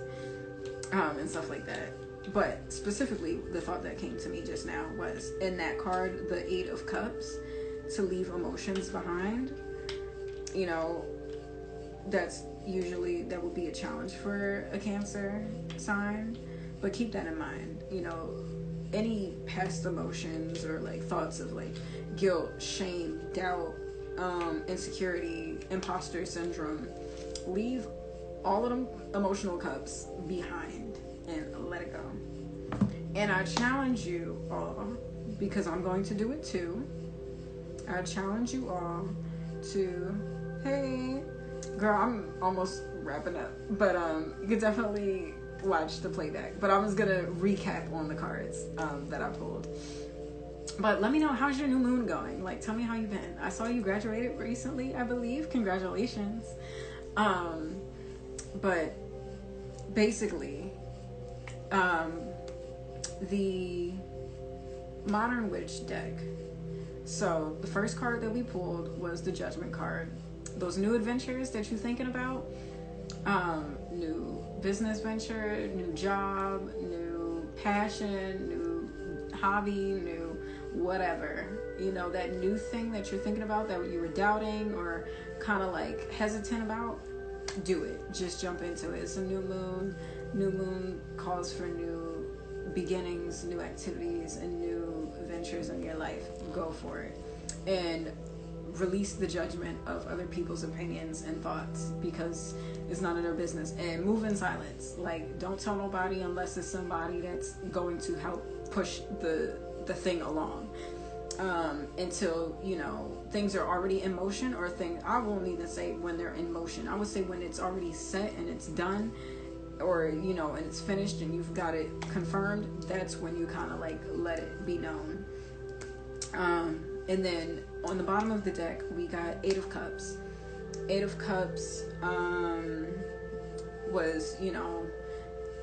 and stuff like that. But specifically, the thought that came to me just now was, in that card, the 8 of Cups, to leave emotions behind. You know, that's usually, that would be a challenge for a Cancer sign, but keep that in mind. You know, any past emotions or like thoughts of like guilt, shame, doubt, insecurity, imposter syndrome, leave all of them emotional cups behind and let it go. And I challenge you all, because I'm going to do it too, I challenge you all to, hey girl, I'm almost wrapping up, but you can definitely watch the playback, but I was gonna recap on the cards that I pulled. But let me know, how's your new moon going? Like, tell me how you've been. I saw you graduated recently, I believe. Congratulations. But basically, the Modern Witch deck. So the first card that we pulled was the Judgment card. Those new adventures that you're thinking about, new business venture, new job, new passion, new hobby, new whatever, you know, that new thing that you're thinking about that you were doubting or kind of like hesitant about, do it. Just jump into it. It's a new moon. New moon calls for new beginnings, new activities, and new ventures in your life. Go for it. And release the judgment of other people's opinions and thoughts, because it's none of their business. And move in silence. Like, don't tell nobody unless it's somebody that's going to help push the thing along, until, you know, things are already in motion, or things, I won't even say when they're in motion, I would say when it's already set and it's done, or, you know, and it's finished and you've got it confirmed. That's when you kind of like let it be known. And then on the bottom of the deck we got 8 of Cups. 8 of Cups was, you know,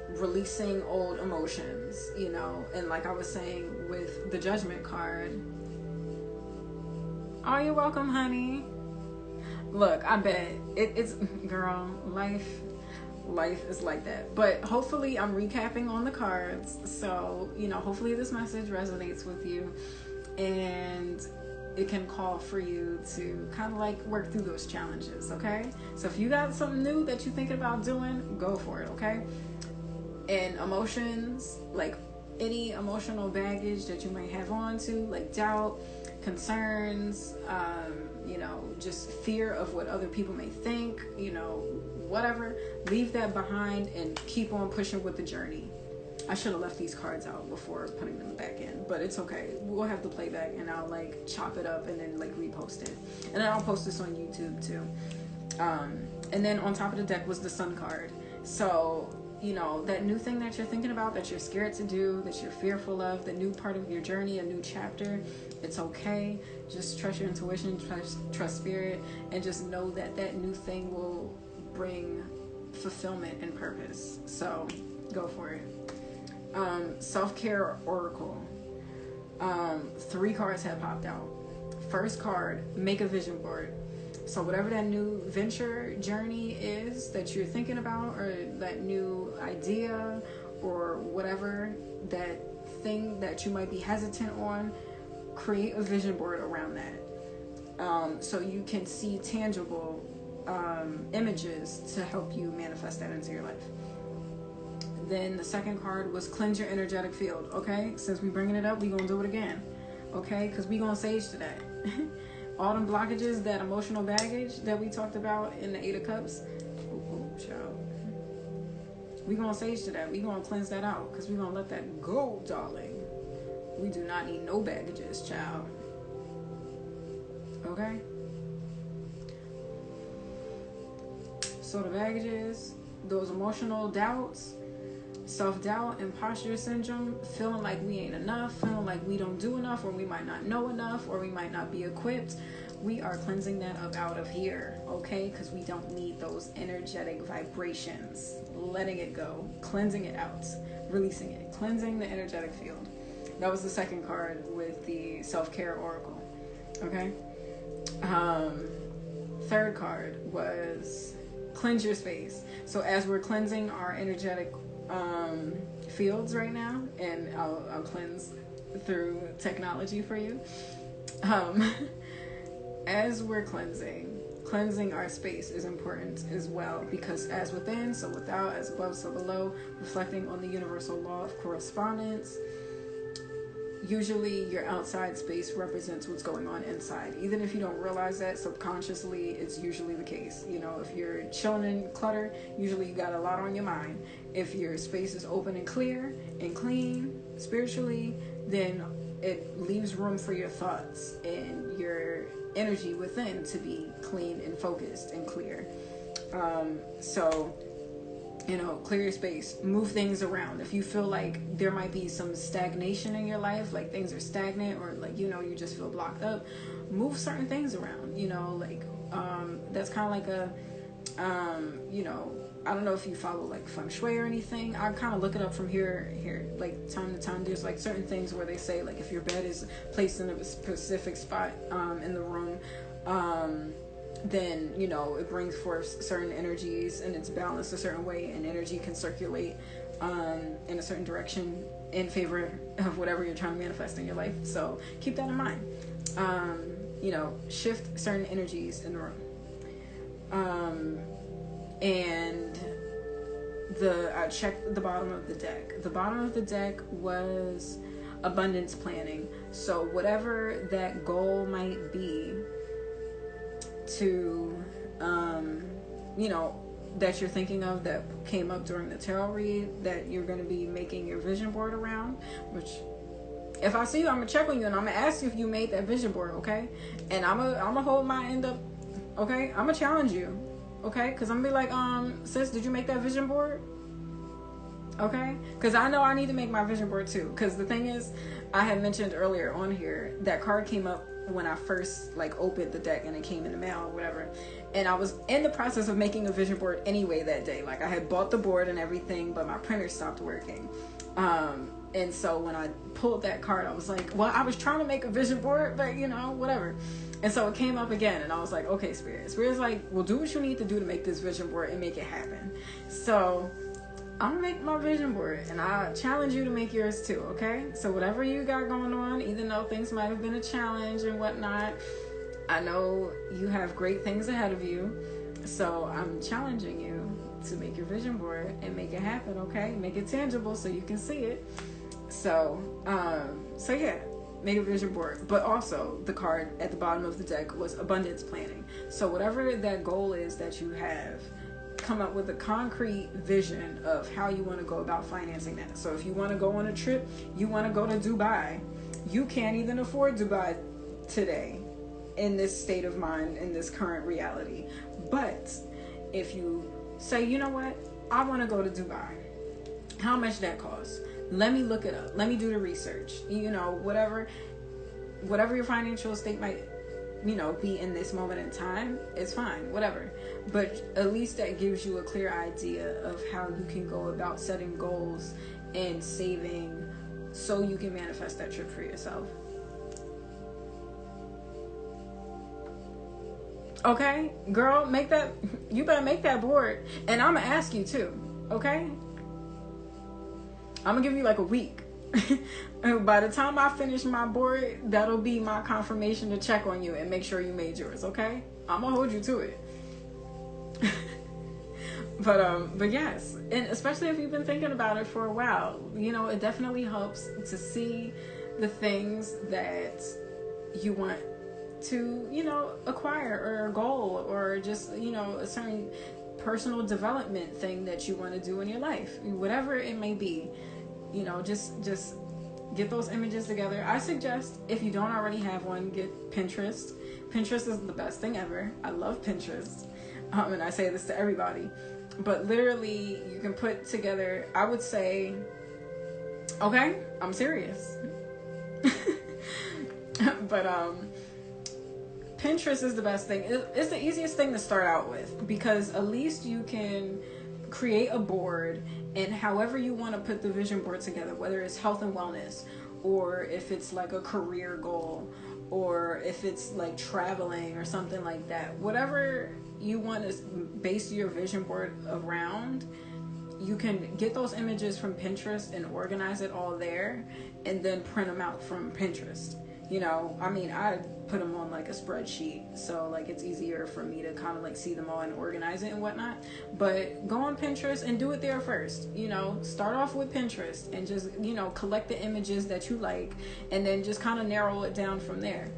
releasing old emotions, you know, and like I was saying with the Judgment card, oh, you're welcome, honey. Look, I bet it's girl, life is like that. But hopefully I'm recapping on the cards, so, you know, hopefully this message resonates with you and it can call for you to kind of like work through those challenges. Okay, so if you got something new that you're thinking about doing, go for it. Okay. And emotions, like any emotional baggage that you might have on to, like doubt, concerns, you know, just fear of what other people may think, you know, whatever, leave that behind and keep on pushing with the journey. I should have left these cards out before putting them back in, but it's okay. We'll have the playback, and I'll like chop it up and then like repost it, and then I'll post this on YouTube too. And then on top of the deck was the Sun card. So, you know, that new thing that you're thinking about, that you're scared to do, that you're fearful of, the new part of your journey, a new chapter, it's okay. Just trust your intuition, trust spirit, and just know that that new thing will bring fulfillment and purpose. So go for it. Self-care oracle. 3 cards have popped out. First card, make a vision board. So whatever that new venture journey is that you're thinking about, or that new idea, or whatever that thing that you might be hesitant on, create a vision board around that. So you can see tangible images to help you manifest that into your life. Then the second card was cleanse your energetic field. Okay, since we bringing it up, we gonna do it again. Okay, because we gonna sage today. All them blockages, that emotional baggage that we talked about in the 8 of Cups. Child. We gonna sage to that. We gonna cleanse that out, because we gonna let that go, darling. We do not need no baggages, child. Okay? So the baggages, those emotional doubts, self-doubt, imposter syndrome, feeling like we ain't enough, feeling like we don't do enough, or we might not know enough, or we might not be equipped. We are cleansing that up out of here, okay? Because we don't need those energetic vibrations. Letting it go, cleansing it out, releasing it, cleansing the energetic field. That was the second card with the self-care oracle, okay? Third card was cleanse your space. So as we're cleansing our energetic fields right now, and I'll cleanse through technology for you. As we're cleansing our space is important as well, because as within, so without, as above, so below, reflecting on the universal law of correspondence. Usually your outside space represents what's going on inside. Even if you don't realize that subconsciously, it's usually the case. You know, if you're chilling in clutter, usually you got a lot on your mind. If your space is open and clear and clean spiritually, then it leaves room for your thoughts and your energy within to be clean and focused and clear. So, you know, clear your space, move things around. If you feel like there might be some stagnation in your life, like things are stagnant, or like, you know, you just feel blocked up, move certain things around, you know, like, that's kind of like a, you know, I don't know if you follow like feng shui or anything. I kind of look it up from here, like time to time. There's like certain things where they say, like, if your bed is placed in a specific spot, in the room, then, you know, it brings forth certain energies, and it's balanced a certain way, and energy can circulate in a certain direction in favor of whatever you're trying to manifest in your life. So keep that in mind. You know, shift certain energies in the room. And I checked the bottom of the deck. The bottom of the deck was abundance planning. So whatever that goal might be, to you know, that you're thinking of, that came up during the tarot read, that you're going to be making your vision board around, which if I see you, I'm gonna check on you, and I'm gonna ask you if you made that vision board, okay? And I'm gonna hold my end up, okay? I'm gonna challenge you, okay? Because I'm gonna be like, sis, did you make that vision board? Okay? Because I know I need to make my vision board too. Because the thing is, I had mentioned earlier on here, that card came up when I first like opened the deck, and it came in the mail or whatever, and I was in the process of making a vision board anyway that day. Like, I had bought the board and everything, but my printer stopped working, and so when I pulled that card, I was like, well, I was trying to make a vision board, but you know, whatever. And so it came up again, and I was like, okay, Spirit's like, well, do what you need to do to make this vision board and make it happen. So I'm gonna make my vision board, and I challenge you to make yours too, okay? So whatever you got going on, even though things might have been a challenge and whatnot, I know you have great things ahead of you. So I'm challenging you to make your vision board and make it happen, okay? Make it tangible so you can see it. So yeah, make a vision board. But also, the card at the bottom of the deck was abundance planning. So whatever that goal is that you have come up with a concrete vision of how you want to go about financing that. So if you want to go on a trip, you want to go to Dubai, you can't even afford Dubai today in this state of mind, in this current reality. But if you say, you know what, I want to go to Dubai, how much that costs? Let me look it up. Let me do the research. You know, whatever your financial state might, you know, be in this moment in time, it's fine, whatever. But at least that gives you a clear idea of how you can go about setting goals and saving so you can manifest that trip for yourself. Okay, girl, you better make that board. And I'm gonna ask you too, okay? I'm gonna give you like a week. And by the time I finish my board, that'll be my confirmation to check on you and make sure you made yours, okay? I'm gonna hold you to it. But yes, and especially if you've been thinking about it for a while, you know, it definitely helps to see the things that you want to, you know, acquire, or a goal, or just, you know, a certain personal development thing that you want to do in your life, whatever it may be. You know, just get those images together. I suggest, if you don't already have one, get Pinterest. Pinterest is the best thing ever. I love Pinterest. And I say this to everybody. But literally, you can put together, I would say, okay, I'm serious. But Pinterest is the best thing. It's the easiest thing to start out with, because at least you can create a board, and however you want to put the vision board together, whether it's health and wellness, or if it's like a career goal, or if it's like traveling or something like that, whatever you want to base your vision board around, you can get those images from Pinterest and organize it all there, and then print them out from Pinterest. You know, I mean, I put them on like a spreadsheet, so like it's easier for me to kind of like see them all and organize it and whatnot. But go on Pinterest and do it there first. You know, start off with Pinterest and just, you know, collect the images that you like, and then just kind of narrow it down from there.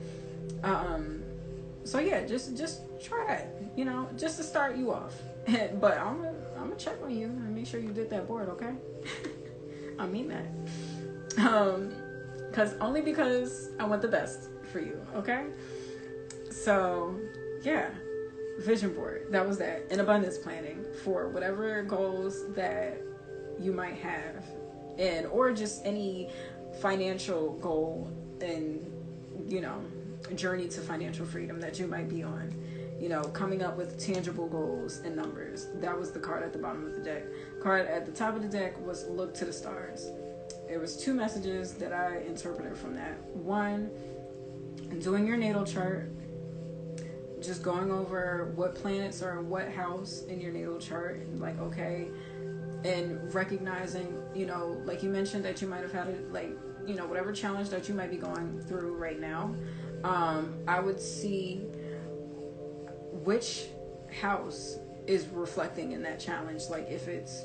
So yeah, just try that, you know, just to start you off. But I'm gonna check on you and make sure you did that board, okay? I mean that. Because I want the best for you, okay? So, yeah, vision board. That was that. And abundance planning for whatever goals that you might have, and or just any financial goal and, you know, journey to financial freedom that you might be on. You know, coming up with tangible goals and numbers. That was the card at the bottom of the deck. Card at the top of the deck was look to the stars. There was 2 messages that I interpreted from that. One, doing your natal chart, just going over what planets are in what house in your natal chart, and like, okay, and recognizing, you know, like you mentioned that you might have had it, like, you know, whatever challenge that you might be going through right now. I would see which house is reflecting in that challenge. Like if it's,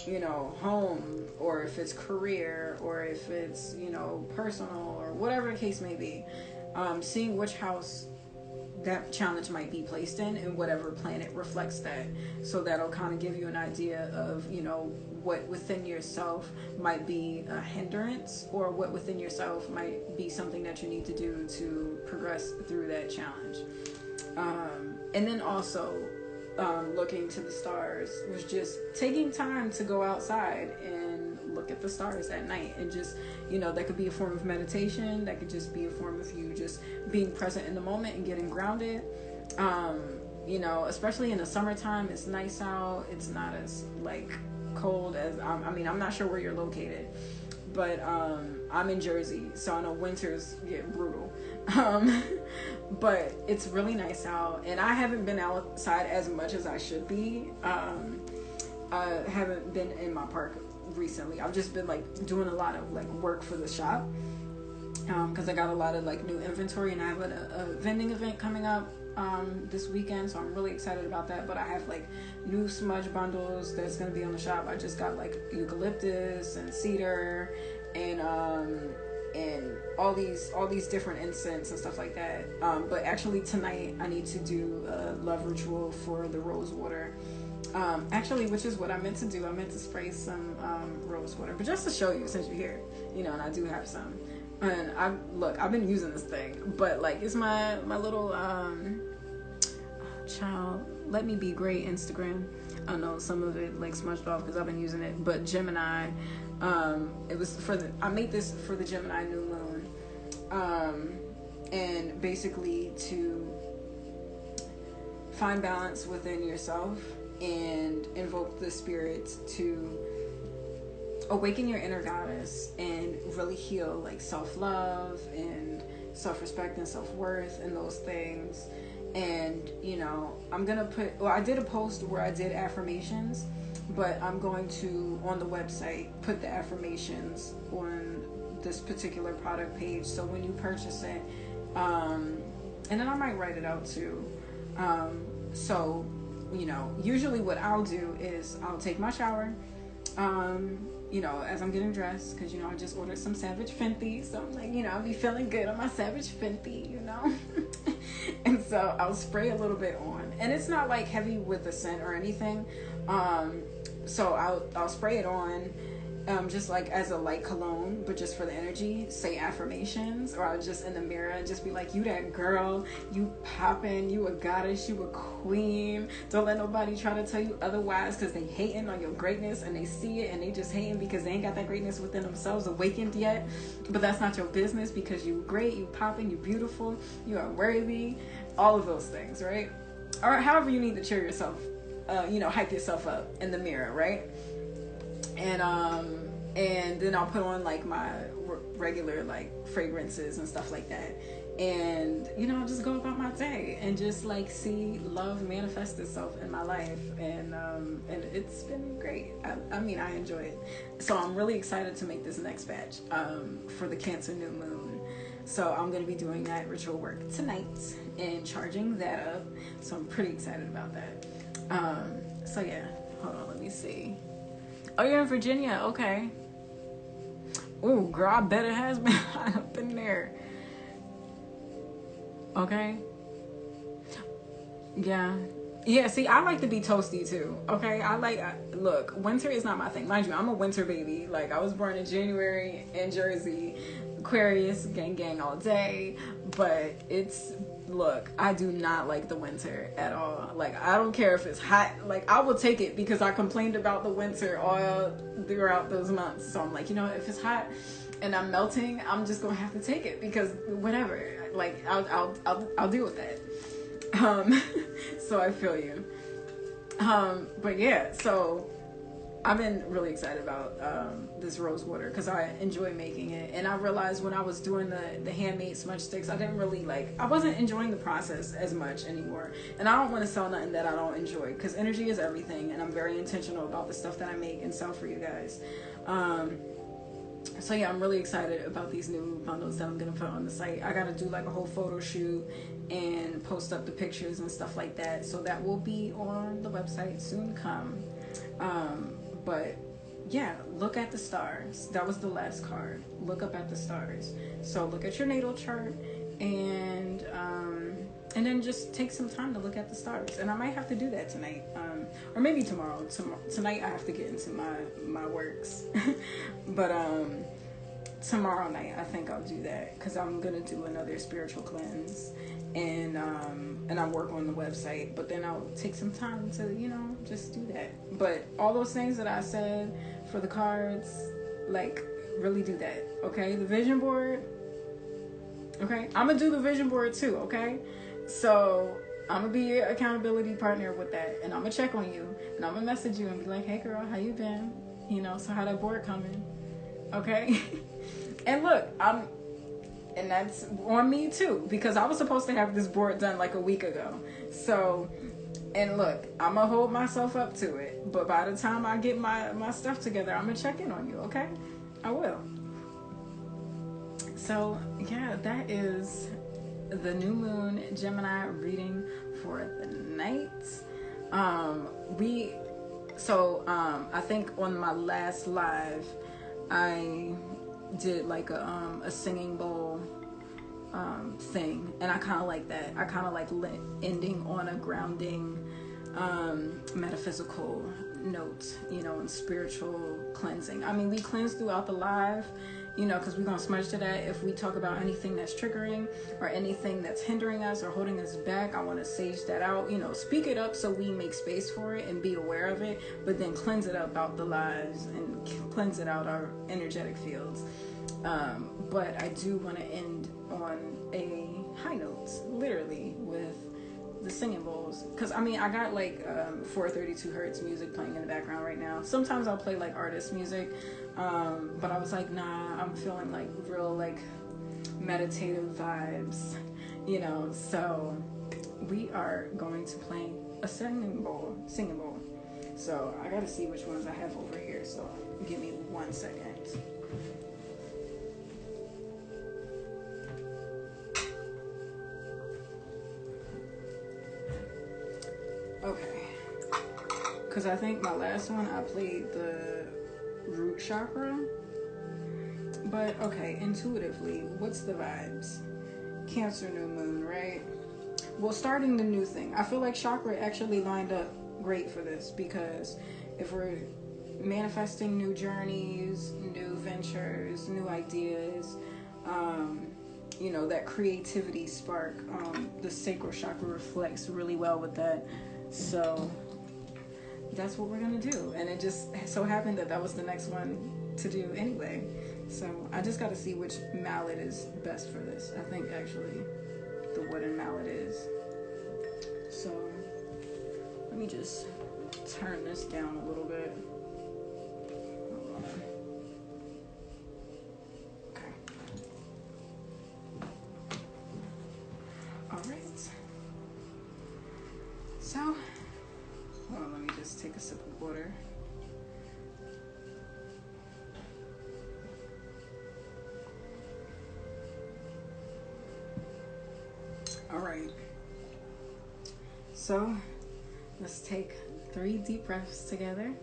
you know, home, or if it's career, or if it's, you know, personal, or whatever the case may be, seeing which house that challenge might be placed in, and whatever planet reflects that. So that'll kind of give you an idea of, you know, what within yourself might be a hindrance, or what within yourself might be something that you need to do to progress through that challenge. And then also, looking to the stars was just taking time to go outside and look at the stars at night, and just, you know, that could be a form of meditation, that could just be a form of you just being present in the moment and getting grounded. You know, especially in the summertime, it's nice out, it's not as like cold as I mean, I'm not sure where you're located, but I'm in Jersey, so I know winters get brutal. But it's really nice out, and I haven't been outside as much as I should be. I haven't been in my park recently. I've just been like doing a lot of like work for the shop, because I got a lot of like new inventory, and I have a vending event coming up this weekend, so I'm really excited about that. But I have like new smudge bundles that's going to be on the shop. I just got like eucalyptus and cedar and all these different incense and stuff like that. But actually tonight I need to do a love ritual for the rose water, Actually, which is what I meant to do. I meant to spray some rose water, but just to show you, since you're here, and I do have some. And I've been using this thing, but like it's my little child. Let me be great Instagram. I know some of it like smudged off because I've been using it, but Gemini. It was I made this for the Gemini new moon, and basically to find balance within yourself and invoke the spirits to awaken your inner goddess and really heal like self-love and self-respect and self-worth and those things. And I'm gonna I did a post where I did affirmations, but I'm going to on the website put the affirmations on this particular product page, so when you purchase it, and then I might write it out too. So usually what I'll do is I'll take my shower, as I'm getting dressed, because I just ordered some Savage Fenty, so I'm like, I'll be feeling good on my Savage Fenty, and so I'll spray a little bit on, and it's not like heavy with the scent or anything, so I'll spray it on, just like as a light cologne, but just for the energy, say affirmations, or I'll just in the mirror and just be like, you that girl, you poppin', you a goddess, you a queen, don't let nobody try to tell you otherwise, because they hating on your greatness, and they see it, and they just hating because they ain't got that greatness within themselves awakened yet, but that's not your business, because you great, you poppin', you beautiful, you are worthy, all of those things, right? Or however you need to cheer yourself, hype yourself up in the mirror, right? And then I'll put on like my regular like fragrances and stuff like that, and I'll just go about my day and just like see love manifest itself in my life, and it's been great. I mean, I enjoy it, so I'm really excited to make this next batch for the Cancer new moon. So I'm going to be doing that ritual work tonight and charging that up, so I'm pretty excited about that. So yeah, hold on, let me see. Oh, you're in Virginia. Okay. Oh, girl, I bet it has been up in there. Okay. Yeah. Yeah, see, I like to be toasty, too. Okay? Look, winter is not my thing. Mind you, I'm a winter baby. Like, I was born in January in Jersey. Aquarius, gang all day. But look, I do not like the winter at all. Like, I don't care if it's hot. Like, I will take it because I complained about the winter all throughout those months. So I'm like, if it's hot and I'm melting, I'm just gonna have to take it because whatever. Like, I'll deal with that. So I feel you. But yeah, so I've been really excited about this rose water because I enjoy making it, and I realized when I was doing the handmade smudge sticks, I wasn't enjoying the process as much anymore. And I don't want to sell nothing that I don't enjoy, because energy is everything, and I'm very intentional about the stuff that I make and sell for you guys. So yeah, I'm really excited about these new bundles that I'm gonna put on the site. I gotta do like a whole photo shoot and post up the pictures and stuff like that, so that will be on the website soon come. But yeah, look at the stars. That was the last card. Look up at the stars. So look at your natal chart, and then just take some time to look at the stars. And I might have to do that tonight, or maybe tomorrow. Tonight I have to get into my works, but tomorrow night I think I'll do that, because I'm gonna do another spiritual cleanse, and I work on the website, but then I'll take some time to just do that. But all those things that I said for the cards, like, really do that. Okay, the vision board. Okay, I'm gonna do the vision board too. Okay, so I'm gonna be your accountability partner with that, and I'm gonna check on you, and I'm gonna message you and be like, hey girl, how you been? So how that board coming? Okay. And look, and that's on me too, because I was supposed to have this board done like a week ago. So, and look, I'm gonna hold myself up to it, but by the time I get my stuff together, I'm gonna check in on you. Okay, I will. So yeah, that is the new moon Gemini reading for the night. I think on my last live, I did like a singing bowl thing, and I kind of like that. I kind of like ending on a grounding metaphysical notes, and spiritual cleansing. I mean, we cleanse throughout the live, because we're going to smudge to that. If we talk about anything that's triggering or anything that's hindering us or holding us back, I want to sage that out, speak it up so we make space for it and be aware of it, but then cleanse it up out the lives and cleanse it out our energetic fields. But I do want to end on a high note, literally, with the singing bowls, because I got like 432 hertz music playing in the background right now. Sometimes I'll play like artist music, but I was like, nah, I'm feeling like real like meditative vibes, so we are going to play a singing bowl. So I gotta see which ones I have over here, so give me 1 second. Okay, because I think my last one I played the root chakra, but okay, intuitively, what's the vibes? Cancer new moon, right? Well, starting the new thing, I feel like chakra actually lined up great for this, because if we're manifesting new journeys, new ventures, new ideas, that creativity spark, the sacral chakra reflects really well with that. So that's what we're gonna do, and it just so happened that was the next one to do anyway. So I just got to see which mallet is best for this. I think actually the wooden mallet is. So let me just turn this down a little bit. Hold on. Okay. All right. So, hold on, let me just take a sip of water. All right. So, let's take 3 deep breaths together.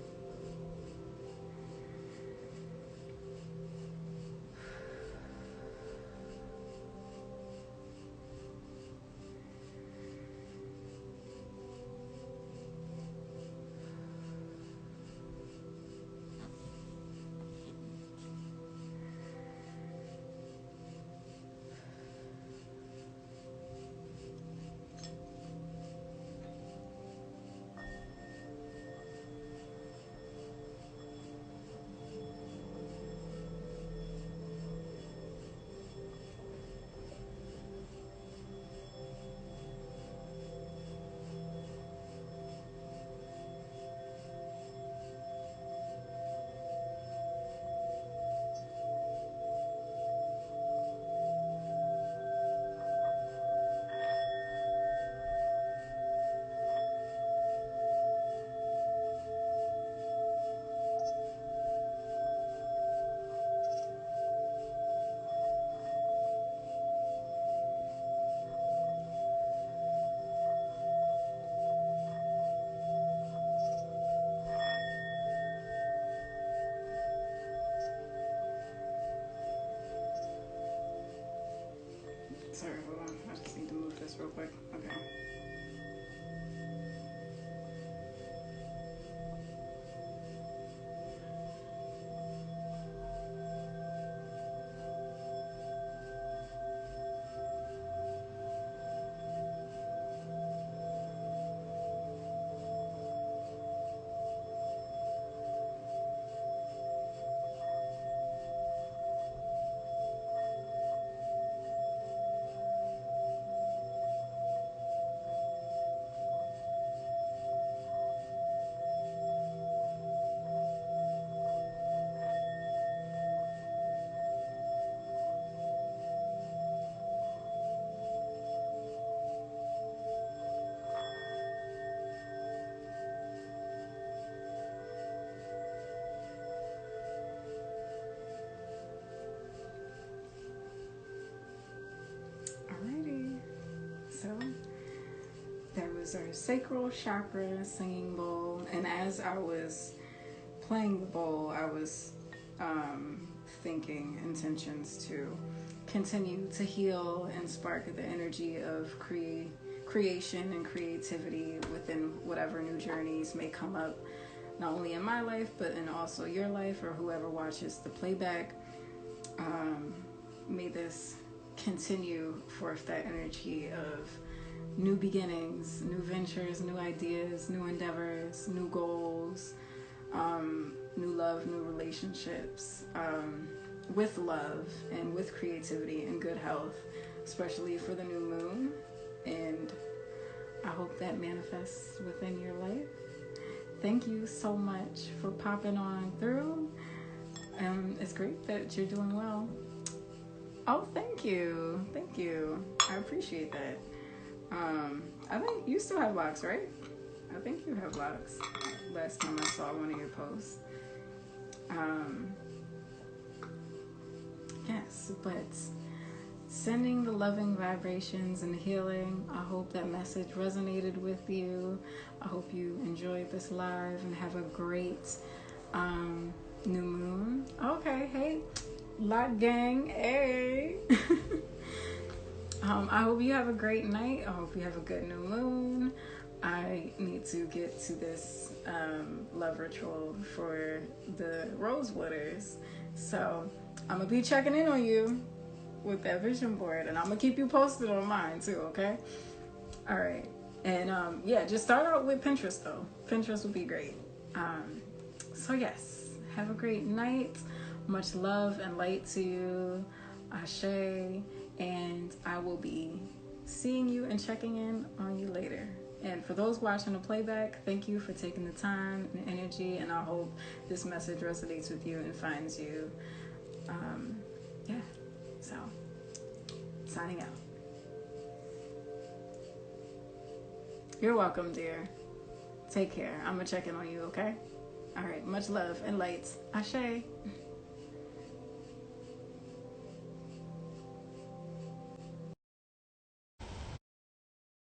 Sorry, hold on. I just need to move this real quick. Okay. So there was our sacral chakra singing bowl, and as I was playing the bowl, I was thinking intentions to continue to heal and spark the energy of creation and creativity within whatever new journeys may come up, not only in my life, but in also your life or whoever watches the playback. May this continue forth that energy of new beginnings, new ventures, new ideas, new endeavors, new goals, new love, new relationships, with love and with creativity and good health, especially for the new moon. And I hope that manifests within your life. Thank you so much for popping on through. It's great that you're doing well. Oh, thank you. Thank you. I appreciate that. I think you still have locks, right? I think you have locks. Last time I saw one of your posts. Yes, but sending the loving vibrations and healing. I hope that message resonated with you. I hope you enjoyed this live and have a great new moon. Okay, hey, Lock Gang, hey. I hope you have a great night. I hope you have a good new moon. I need to get to this love ritual for the rose waters. So I'm going to be checking in on you with that vision board. And I'm going to keep you posted on mine too, okay? All right. And yeah, just start out with Pinterest though. Pinterest would be great. So yes, have a great night. Much love and light to you. Ashe. And I will be seeing you and checking in on you later. And for those watching the playback, thank you for taking the time and energy. And I hope this message resonates with you and finds you. Yeah. So, signing out. You're welcome, dear. Take care. I'm going to check in on you, okay? All right. Much love and light. Ashe.